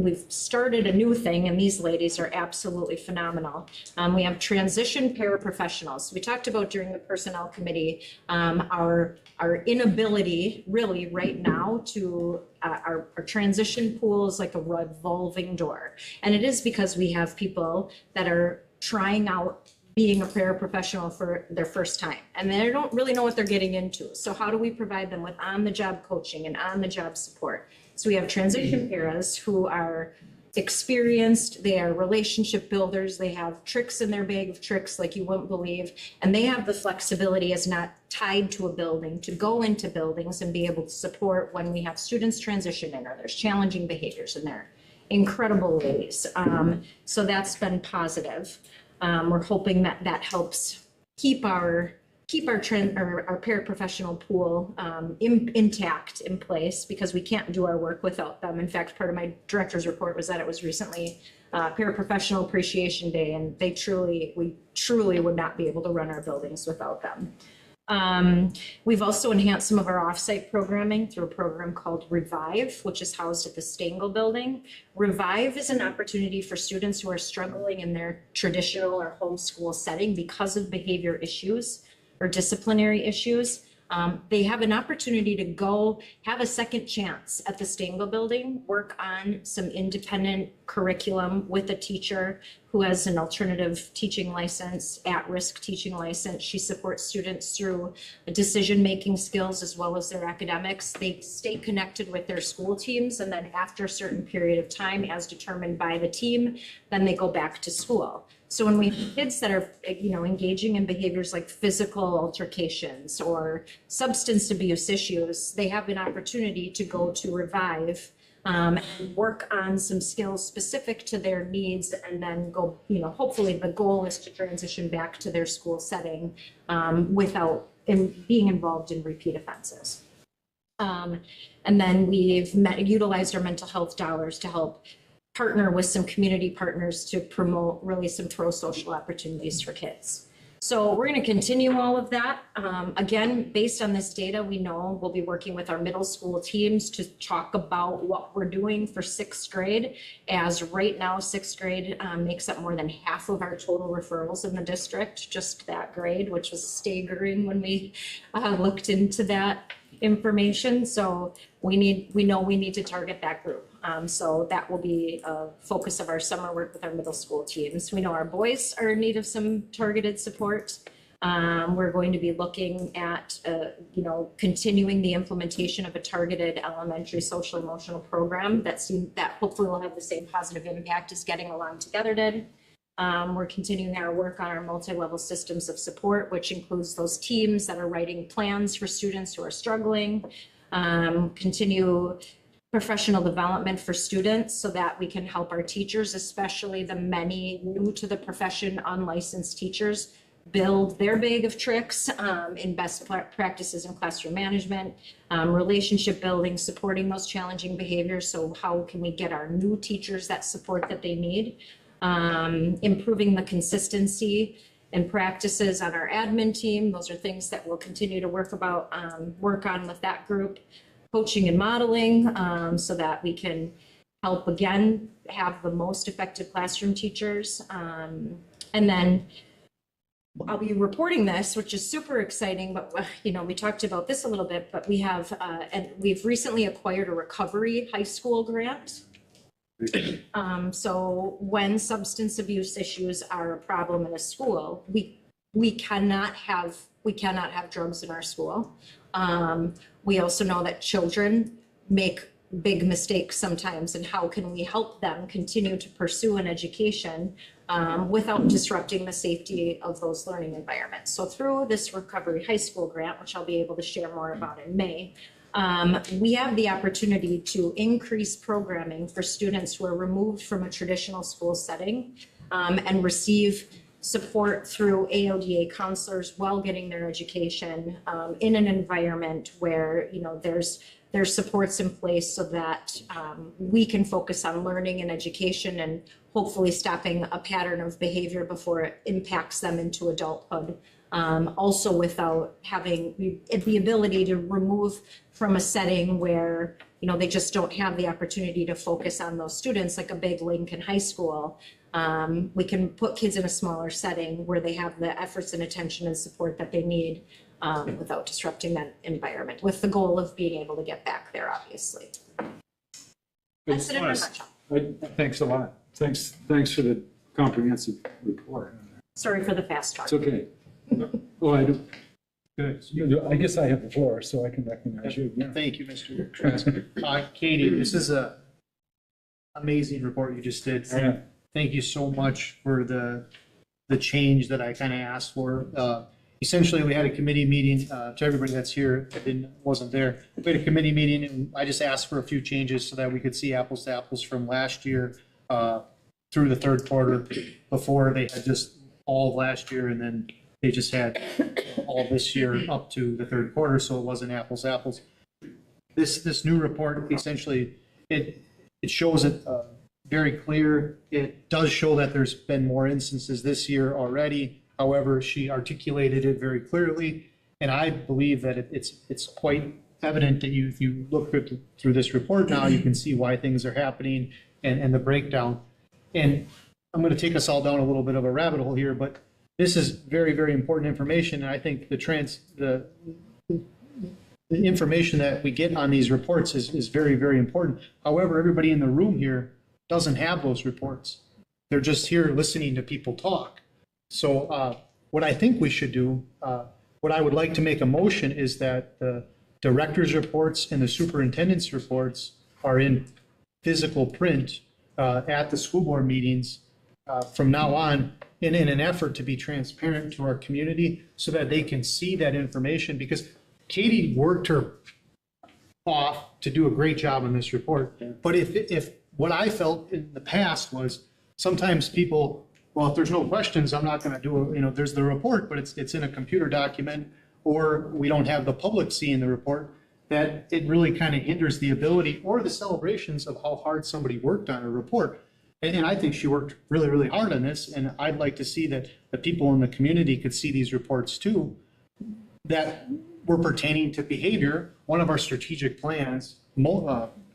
We've started a new thing, and these ladies are absolutely phenomenal. We have transition paraprofessionals. We talked about during the personnel committee our inability really right now to our transition pool is like a revolving door, and it is because we have people that are trying out being a paraprofessional for their first time, and they don't really know what they're getting into. So how do we provide them with on-the-job coaching and on-the-job support? So we have transition paras who are experienced, they are relationship builders, they have tricks in their bag of tricks like you wouldn't believe, and they have the flexibility as not tied to a building to go into buildings and be able to support when we have students transition in or there's challenging behaviors in there. Incredible ladies. So that's been positive. We're hoping that that helps keep our paraprofessional pool intact in place, because we can't do our work without them. In fact, part of my director's report was that it was recently Paraprofessional Appreciation Day, and we truly would not be able to run our buildings without them. We've also enhanced some of our offsite programming through a program called Revive, which is housed at the Stengel building. Revive is an opportunity for students who are struggling in their traditional or homeschool setting because of behavior issues or disciplinary issues. They have an opportunity to go have a second chance at the Stengel building, work on some independent curriculum with a teacher who has an alternative teaching license, at-risk teaching license. She supports students through decision-making skills as well as their academics. They stay connected with their school teams, and then after a certain period of time, as determined by the team, then they go back to school. So when we have kids that are, engaging in behaviors like physical altercations or substance abuse issues, they have an opportunity to go to Revive and work on some skills specific to their needs, and then go, hopefully the goal is to transition back to their school setting without being involved in repeat offenses. And then we've utilized our mental health dollars to help partner with some community partners to promote really some pro-social opportunities for kids. So we're going to continue all of that. Again, based on this data, we know we'll be working with our middle school teams to talk about what we're doing for sixth grade, as right now sixth grade makes up more than half of our total referrals in the district, just that grade, which was staggering when we looked into that information. So we know we need to target that group. So that will be a focus of our summer work with our middle school teams. We know our boys are in need of some targeted support. We're going to be looking at, continuing the implementation of a targeted elementary social emotional program that hopefully will have the same positive impact as Getting Along Together did. We're continuing our work on our multi-level systems of support, which includes those teams that are writing plans for students who are struggling. Continue professional development for students so that we can help our teachers, especially the many new to the profession unlicensed teachers, build their bag of tricks in best practices in classroom management, relationship building, supporting those challenging behaviors. So how can we get our new teachers that support that they need? Improving the consistency and practices on our admin team. Those are things that we'll continue to work on with that group. Coaching and modeling so that we can help, again, have the most effective classroom teachers. And then I'll be reporting this, which is super exciting, but we talked about this a little bit, but we've recently acquired a recovery high school grant. So when substance abuse issues are a problem in a school, we cannot have drugs in our school. We also know that children make big mistakes sometimes, and how can we help them continue to pursue an education without disrupting the safety of those learning environments. So through this Recovery High School grant, which I'll be able to share more about in May, we have the opportunity to increase programming for students who are removed from a traditional school setting and receive support through AODA counselors while getting their education in an environment where there's supports in place so that we can focus on learning and education and hopefully stopping a pattern of behavior before it impacts them into adulthood. Also without having the ability to remove from a setting where they just don't have the opportunity to focus on those students, like a big Lincoln High School. We can put kids in a smaller setting where they have the efforts and attention and support that they need without disrupting that environment, with the goal of being able to get back there, obviously. That's it in a nutshell. Thanks a lot. Thanks for the comprehensive report. Sorry for the fast talk. It's okay. Oh, I do. Good. I guess I have the floor, so I can recognize you. Yeah. Thank you, Mr. Trask. Katie, this is a amazing report you just did. Yeah. Thank you so much for the change that I kind of asked for. Essentially, we had a committee meeting, to everybody that's here that wasn't there. We had a committee meeting, and I just asked for a few changes so that we could see apples to apples from last year through the third quarter. Before, they had just all of last year, and then they just had all this year up to the third quarter, so it wasn't apples to apples. This new report, essentially, it shows it very clear. It does show that there's been more instances this year already. However, she articulated it very clearly, and I believe that it's quite evident that if you look through this report now, you can see why things are happening and the breakdown. And I'm going to take us all down a little bit of a rabbit hole here, but this is very, very important information, and I think the information that we get on these reports is very, very important. However, everybody in the room here doesn't have those reports. They're just here listening to people talk. So what I think we should do, what I would like to make a motion is that the director's reports and the superintendent's reports are in physical print at the school board meetings from now on, in an effort to be transparent to our community so that they can see that information, because Katie worked her off to do a great job on this report. But if what I felt in the past was sometimes people, well, if there's no questions, I'm not going to do there's the report, but it's in a computer document, or we don't have the public seeing the report, that it really kind of hinders the ability or the celebrations of how hard somebody worked on a report. And I think she worked really, really hard on this, and I'd like to see that the people in the community could see these reports too, that were pertaining to behavior. One of our strategic plans,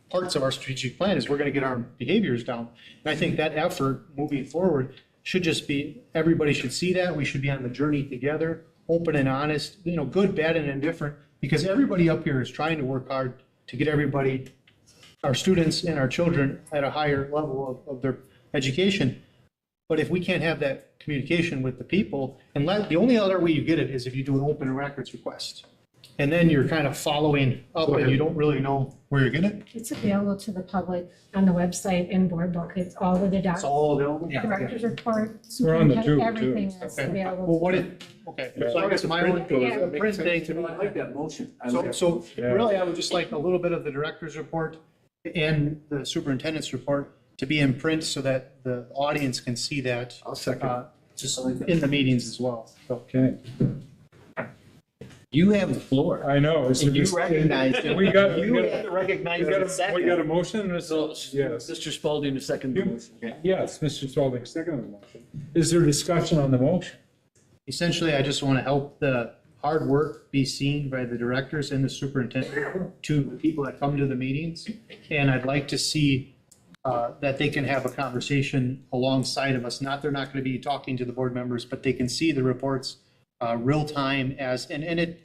parts of our strategic plan is we're going to get our behaviors down. And I think that effort moving forward should just be, everybody should see that. We should be on the journey together, open and honest, good, bad, and indifferent, because everybody up here is trying to work hard to get everybody, our students and our children, at a higher level of their education. But if we can't have that communication with the people, and the only other way you get it is if you do an open records request. And then you're kind of following up and you don't really know where you're getting it. It's available to the public on the website in board book. It's all of the It's documents. all available? Director's report, We're on the tube, too. everything is Okay. available. Well, what if, okay. So I guess my only print thing to me. I like that motion. So really, I would just like a little bit of the director's report and the superintendent's report to be in print so that the audience can see that. I'll second. Just in the meetings as well. So. Okay. You have the floor. I know. And you recognize it. We got, You have to recognize it in a second. we got a motion? Yes. Mr. Spalding, the second motion. Yes, Mr. Spalding, second on the motion. Is there discussion on the motion? Essentially, I just want to help the hard work be seen by the directors and the superintendent to the people that come to the meetings. And I'd like to see that they can have a conversation alongside of us. They're not going to be talking to the board members, but they can see the reports real time and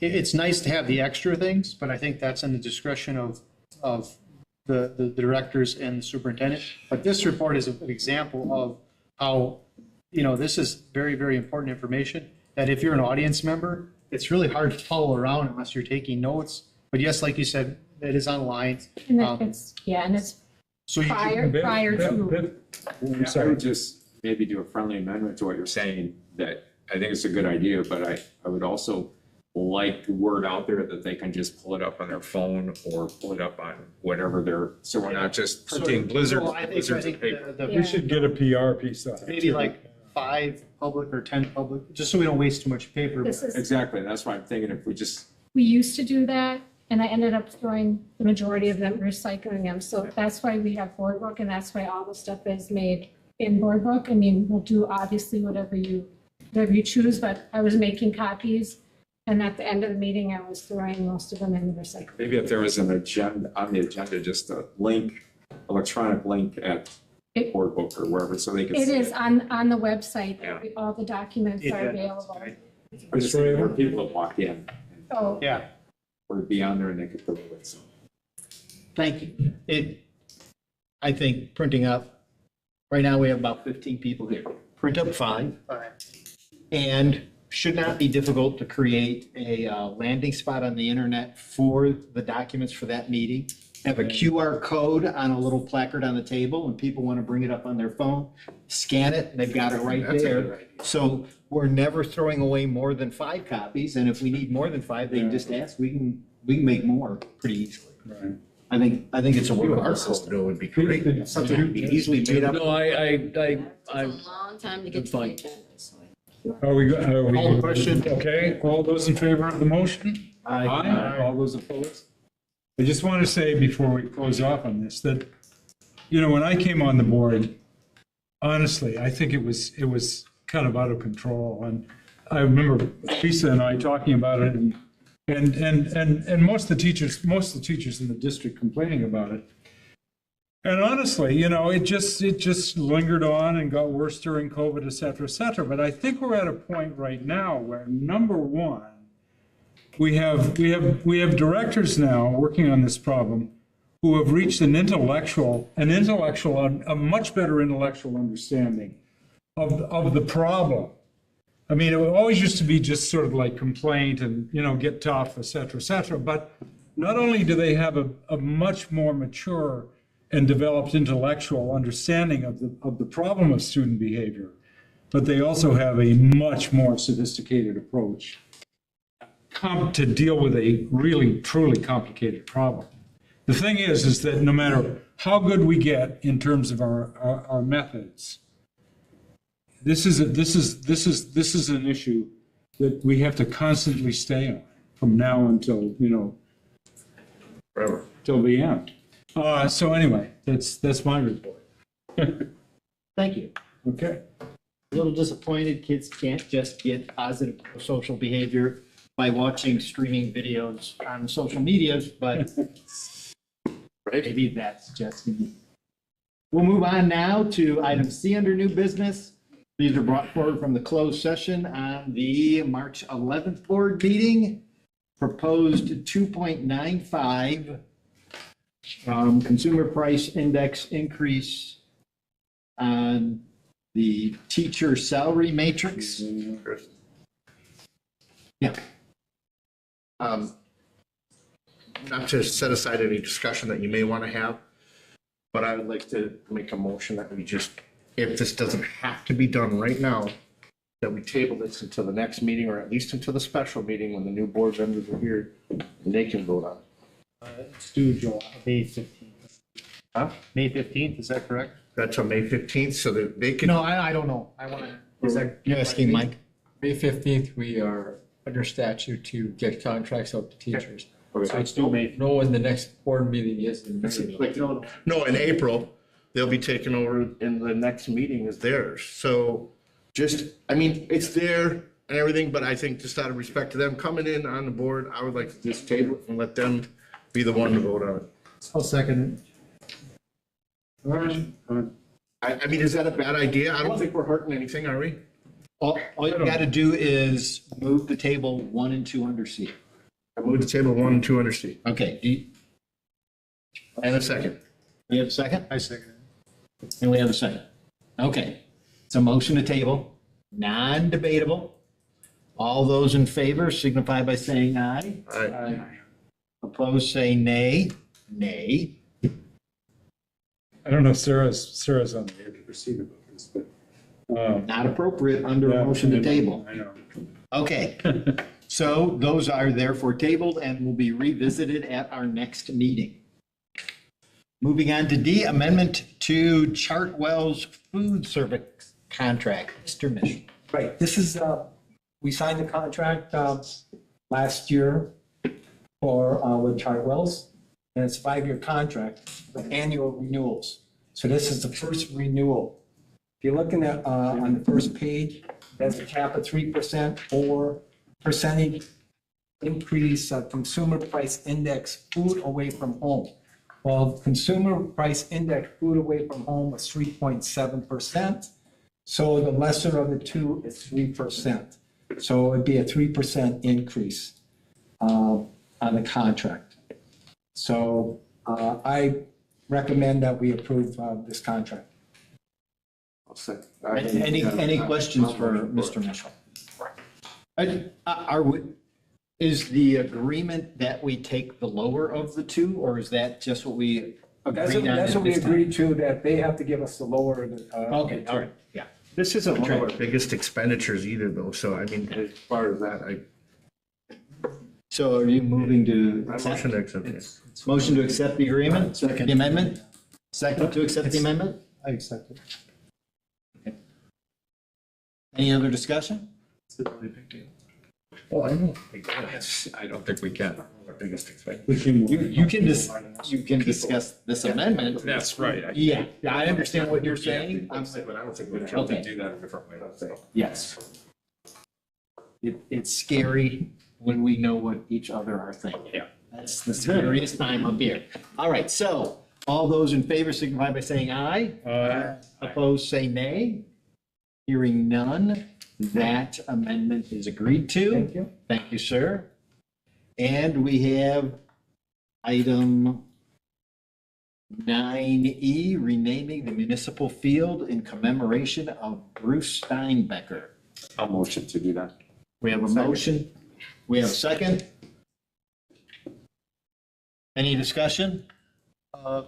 it's nice to have the extra things, but I think that's in the discretion of the directors and the superintendent. But this report is an example of how, this is very, very important information, that if you're an audience member, it's really hard to follow around unless you're taking notes. But yes, like you said, it is online. And it's So you prior to. I would just maybe do a friendly amendment to what you're saying, that I think it's a good idea, but I would also like the word out there that they can just pull it up on their phone or pull it up on whatever so we're not just printing blizzards of paper. We should get a PR piece on it. Maybe like 5 public or 10 public, just so we don't waste too much paper. Exactly, that's why I'm thinking if we just. We used to do that, and I ended up throwing the majority of them, recycling them. So that's why we have board book, and that's why all the stuff is made in board book. I mean, we'll do obviously whatever you choose, but I was making copies, and at the end of the meeting, I was throwing most of them in the recycle. Maybe if there was an agenda, on the agenda, just a link, electronic link at board book or wherever, so they can. It is on the website, Yeah. all the documents are available. Or just where people walk in. Oh. Yeah. Or be on there and they could put it, so. Thank you. I think printing up, right now we have about 15 people here. Print up 5. And should not be difficult to create a landing spot on the internet for the documents for that meeting. Have a QR code on a little placard on the table, and people want to bring it up on their phone, scan it, they've got it right That's a good there. idea. So we're never throwing away more than 5 copies, and if we need more than 5, they can just ask. We can make more pretty easily. Right. I think it's a workable system. It would be great. Something to be easily made up. No, I'm Long time to get to the fine. agenda, so. Are we? Call the question. Okay, all those in favor of the motion? Aye. All those opposed? I just want to say before we close off on this, that, when I came on the board, honestly, I think it was kind of out of control. And I remember Lisa and I talking about it and most of the teachers in the district complaining about it. And honestly, it just lingered on and got worse during COVID, et cetera, et cetera. But I think we're at a point right now where, number one, we have directors now working on this problem who have reached a much better intellectual understanding of the problem. I mean, it always used to be just sort of like complaint and, get tough, et cetera, but not only do they have a much more mature and developed intellectual understanding of the problem of student behavior, but they also have a much more sophisticated approach to deal with a really, truly complicated problem. The thing is that no matter how good we get in terms of our methods, this is an issue that we have to constantly stay on from now until, Forever. till the end. So anyway, that's my report. Thank you. Okay. A little disappointed kids can't just get positive social behavior by watching streaming videos on social medias, but maybe that's just me. We'll move on now to item C under new business. These are brought forward from the closed session on the March 11th board meeting. Proposed 2.95 consumer price index increase on the teacher salary matrix. Yeah. Not to set aside any discussion that you may want to have, but I would like to make a motion that we just, if this doesn't have to be done right now, that we table this until the next meeting, or at least until the special meeting when the new board members are here and they can vote on it. Let's do May 15th. Huh? May 15th, is that correct? That's on May 15th, so that they can. No, I don't know. I want to. Is that? You're asking Mike? May 15th, we are under statute to get contracts out to teachers. Okay. So it's know when the next board meeting is in May. Like, no, in April, they'll be taken over and the next meeting is theirs. So just, I mean, it's there and everything, but I think just out of respect to them coming in on the board, I would like to just table it and let them be the one to vote on it. I'll second it. I mean, is that a bad idea? I don't think we're hurting anything, are we? All you gotta do is move the table 1 and 2 under C. I moved the table 1 and 2 under C. Okay, And a second. we have a second? I second it. And we have a second. Okay, it's a motion to table, non-debatable. All those in favor signify by saying aye. Aye. Opposed, say nay. Nay. I don't know if Sarah's on the air to proceed about this, but. Not appropriate under a motion to table. I know. Okay, so those are therefore tabled and will be revisited at our next meeting. Moving on to D, amendment to Chartwell's food service contract. Mr. Mish. Right, this is, we signed the contract last year with Chartwell's, and it's a 5-year contract with annual renewals. So this is the first renewal. If you're looking at, on the first page, there's a cap of 3% or percentage increase consumer price index food away from home. Well, consumer price index food away from home was 3.7%. So the lesser of the two is 3%. So it'd be a 3% increase on the contract. So I recommend that we approve this contract. Any questions for Mr. Mitchell? Is the agreement that we take the lower of the two, or is that just what we agreed on? That's what we agreed to, that they have to give us the lower. Okay, all right, yeah. This isn't one of our biggest expenditures either, though, so I mean, as far as that, So are you moving to? motion to accept it. Motion to accept the agreement? Second. The amendment? Second to accept the amendment? I accept it. Any other discussion? It's a really big deal. Oh, I know. I don't think we can. Our biggest expense. You can discuss this amendment. That's right. Yeah, I understand what you're saying. But I don't think we can Okay. Do that a different way. Yes. It's scary when we know what each other are thinking. Yeah. That's the scariest time up here. All right, so all those in favor signify by saying aye. Opposed, say nay. Hearing none, that amendment is agreed to. Thank you. Thank you, sir. And we have item 9E, renaming the municipal field in commemoration of Bruce Steinbecker. I'll motion to do that. We have a motion. We have a second. Any discussion? I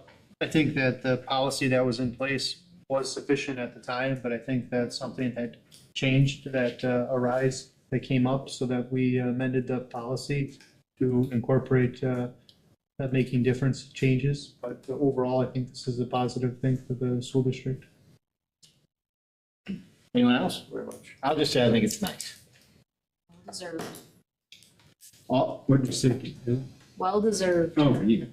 think that the policy that was in place was sufficient at the time, but I think that something had changed that that came up so that we amended the policy to incorporate making difference changes. But overall, I think this is a positive thing for the school district. Anyone else? Very much. I'll just say I think it's nice. Deserved. All, What did you say? Well deserved. Oh, yeah.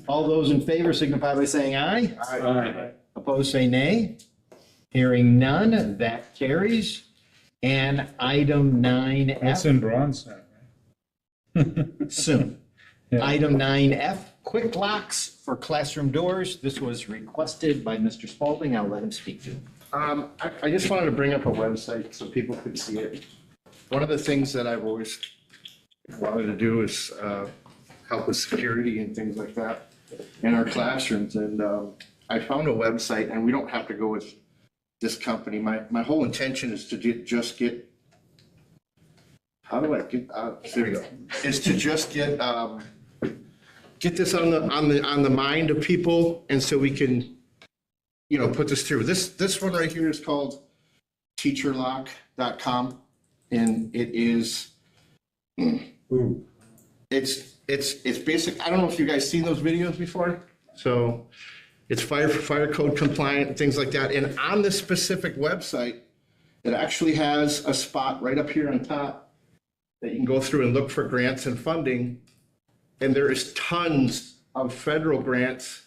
all those in favor signify by saying aye. Aye. Opposed, say nay. Hearing none, that carries. And item That's 9F, in bronze now, right? soon. Yeah. Item 9F, quick locks for classroom doors. This was requested by Mr. Spalding. I'll let him speak to it. I just wanted to bring up a website so people could see it. One of the things that I've always wanted to do is help with security and things like that in our classrooms. And I found a website, and we don't have to go with this company. My whole intention is to just get, how do I get, there we go, is to just get this on the mind of people, and so we can, you know, put this through. This one right here is called teacherlock.com, and it is, it's basic. I don't know if you guys seen those videos before. So it's fire code compliant and things like that. And on this specific website, it actually has a spot right up here on top that you can go through and look for grants and funding. And there is tons of federal grants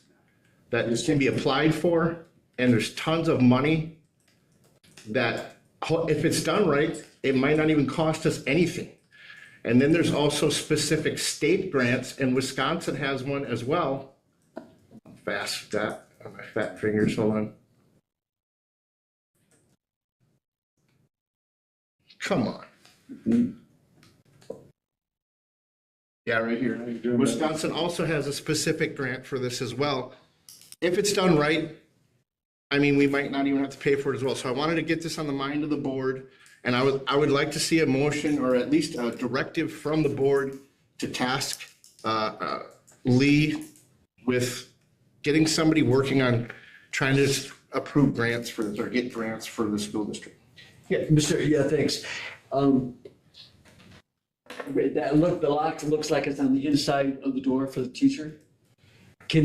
that can be applied for. And there's tons of money that, if it's done right, it might not even cost us anything. And then there's also specific state grants, and Wisconsin has one as well. I'm fast with that on my fat fingers, hold on. Come on. Yeah, right here. Wisconsin also has a specific grant for this as well. If it's done right, I mean, we might not even have to pay for it as well. So I wanted to get this on the mind of the board, and I would like to see a motion or at least a directive from the board to task Lee with getting somebody working on trying to approve grants for this or get grants for the school district. Yeah, thanks. The lock looks like it's on the inside of the door for the teacher. Can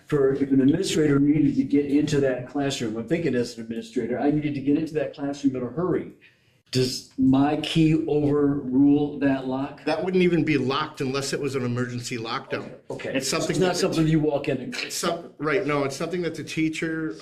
for if an administrator needed to get into that classroom, I'm thinking as an administrator, I needed to get into that classroom in a hurry. Does my key overrule that lock? That wouldn't even be locked unless it was an emergency lockdown. Okay. It's something. It's not something you walk in and. Right, no, it's something that the teacher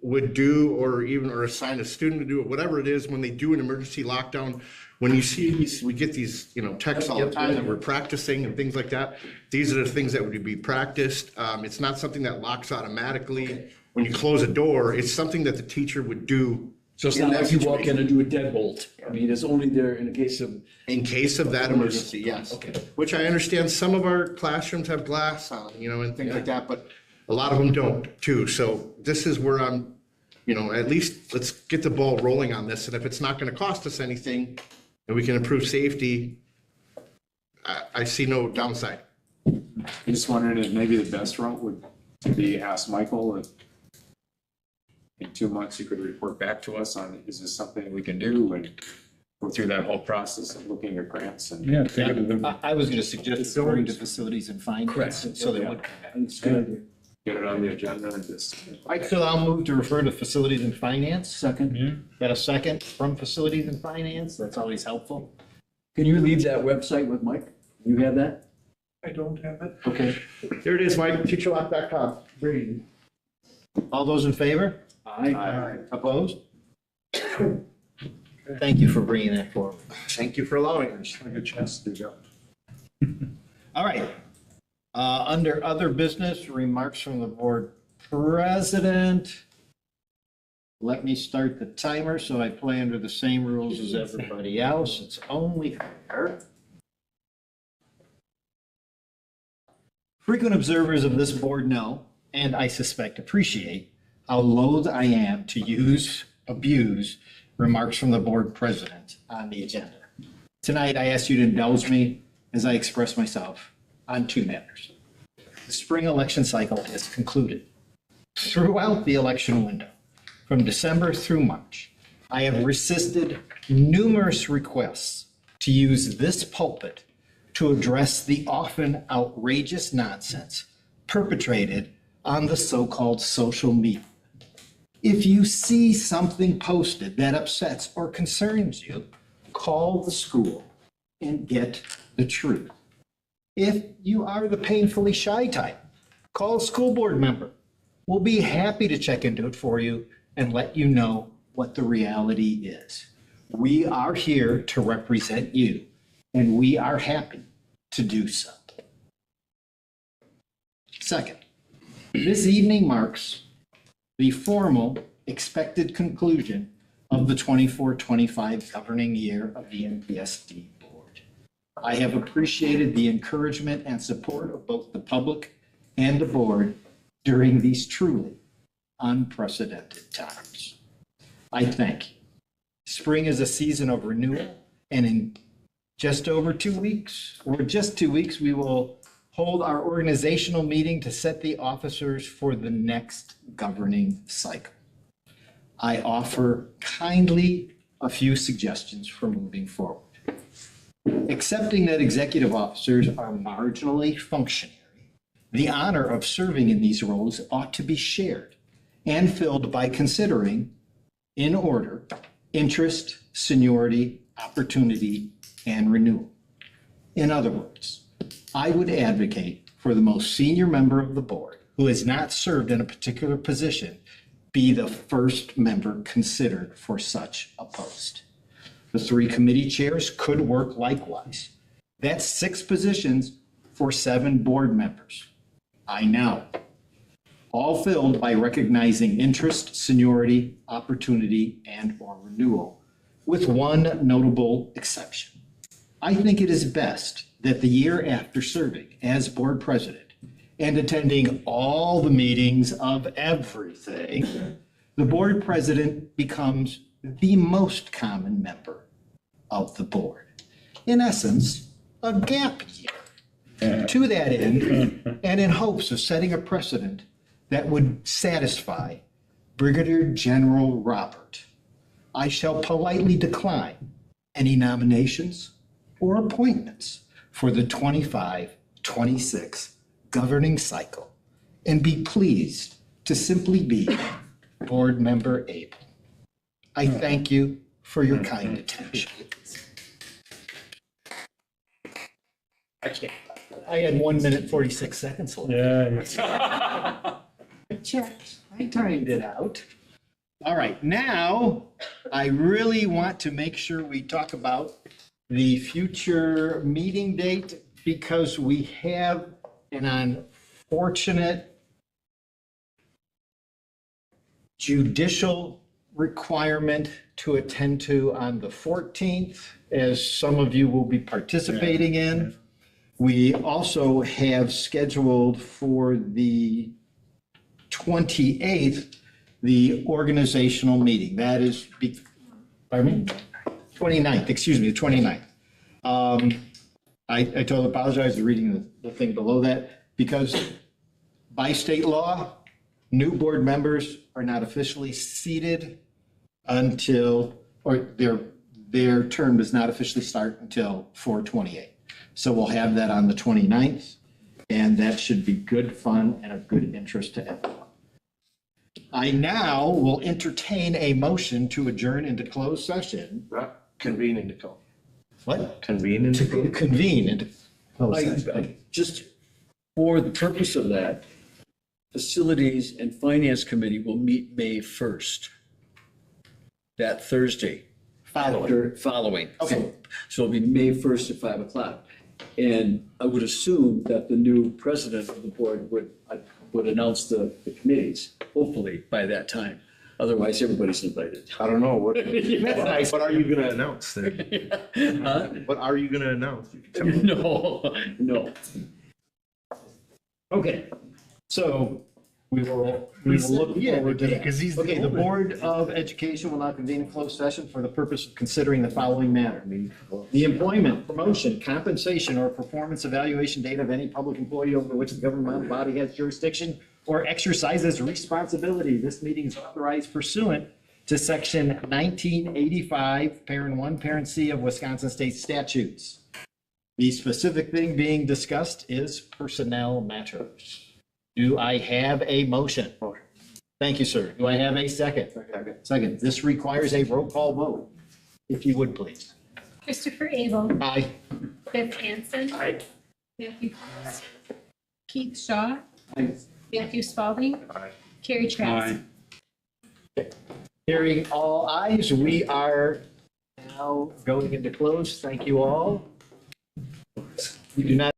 would do or assign a student to do it, whatever it is, when they do an emergency lockdown. When you see these, we get these, texts all the time that we're practicing and things like that. These are the things that would be practiced. It's not something that locks automatically. When you close a door, it's something that the teacher would do. So it's not like you walk in and do a deadbolt. I mean, it's only there in case of. In case of that emergency, yes. Okay. Which I understand some of our classrooms have glass on, and things like that, but a lot of them don't too. So this is where I'm, at least let's get the ball rolling on this. And if it's not going to cost us anything and we can improve safety, I see no downside. I just wondering if maybe the best route would be ask Michael if in 2 months you could report back to us on, is this something we can do, and go through that whole process of looking at grants and. Yeah, take it to them. I was going to suggest referring to facilities and finance. Correct. So they would come back. It's good. Get it on the agenda and just. So I'll move to refer to facilities and finance. Second. Yeah. Got a second from facilities and finance? That's always helpful. Can you leave that website with Mike? You have that? I don't have it. Okay. Here it is, Mike, teacherlock.com. Brilliant. All those in favor? Aye. Opposed? Thank you for bringing that forward. Thank you for allowing us. Like a chance to do that. All right. Under other business, remarks from the board president. Let me start the timer so I play under the same rules as everybody else. It's only fair. Frequent observers of this board know, and I suspect appreciate, how loath I am to abuse remarks from the board president on the agenda. Tonight, I ask you to indulge me as I express myself on two matters. The spring election cycle has concluded. throughout the election window, from December through March, I have resisted numerous requests to use this pulpit to address the often outrageous nonsense perpetrated on the so-called social media. If you see something posted that upsets or concerns you, call the school and get the truth. If you are the painfully shy type, call a school board member. We'll be happy to check into it for you and let you know what the reality is. We are here to represent you, and we are happy to do so. Second, this evening marks the formal expected conclusion of the 24-25 governing year of the MPSD board. I have appreciated the encouragement and support of both the public and the board during these truly unprecedented times. I thank you. Spring is a season of renewal, and in just 2 weeks, we will hold our organizational meeting to set the officers for the next governing cycle. I offer kindly a few suggestions for moving forward. Accepting that executive officers are marginally functionary, the honor of serving in these roles ought to be shared and filled by considering, in order, interest, seniority, opportunity, and renewal. In other words, I would advocate for the most senior member of the board who has not served in a particular position be the first member considered for such a post. The 3 committee chairs could work likewise. That's 6 positions for 7 board members. I know. All filled by recognizing interest, seniority, opportunity, and/or renewal, with one notable exception. I think it is best that the year after serving as board president and attending all the meetings of everything, the board president becomes the most common member of the board. In essence, a gap year. To that end, and in hopes of setting a precedent that would satisfy Brigadier General Robert, I shall politely decline any nominations or appointments for the 25-26 governing cycle and be pleased to simply be Board Member Abel. I thank you for your kind attention. I had 1 minute 46 seconds left. Yeah. I checked. I timed it out. All right, now I really want to make sure we talk about the future meeting date because we have an unfortunate judicial requirement to attend to on the 14th, as some of you will be participating in. We also have scheduled for the 28th, the organizational meeting. That is, pardon me? 29th, excuse me, the 29th. I totally apologize for reading the thing below that because by state law, new board members are not officially seated until, or their term does not officially start until 4/28. So we'll have that on the 29th, and that should be good fun and of good interest to everyone. I now will entertain a motion to adjourn into closed session. Convene into closed. What? Convene into To convene into closed session. Just for the purpose of that, Facilities and Finance Committee will meet May 1st. That Thursday. Following. Okay. So it'll be May 1st at 5 o'clock. And I would assume that the new president of the board would announce the committees, hopefully by that time. Otherwise, everybody's invited. I don't know. What, That's nice. What are you going to announce then? Huh? What are you going to announce? You can tell me. No. Okay, so We will look forward to that. Okay, the Board of Education will now convene a closed session for the purpose of considering the following matter. The employment, promotion, compensation, or performance evaluation data of any public employee over which the government body has jurisdiction or exercises responsibility. This meeting is authorized pursuant to section 1985, parent 1, parent C of Wisconsin state statutes. The specific thing being discussed is personnel matters. Do I have a motion? Thank you, sir. Do I have a second? Second. This requires a roll call vote, if you would, please. Christopher Abel. Aye. Beth Hanson. Aye. Matthew Fox. Keith Shaw. Aye. Matthew Spalding. Carrie Trask. Hearing all ayes, we are now going into close. Thank you all. We do not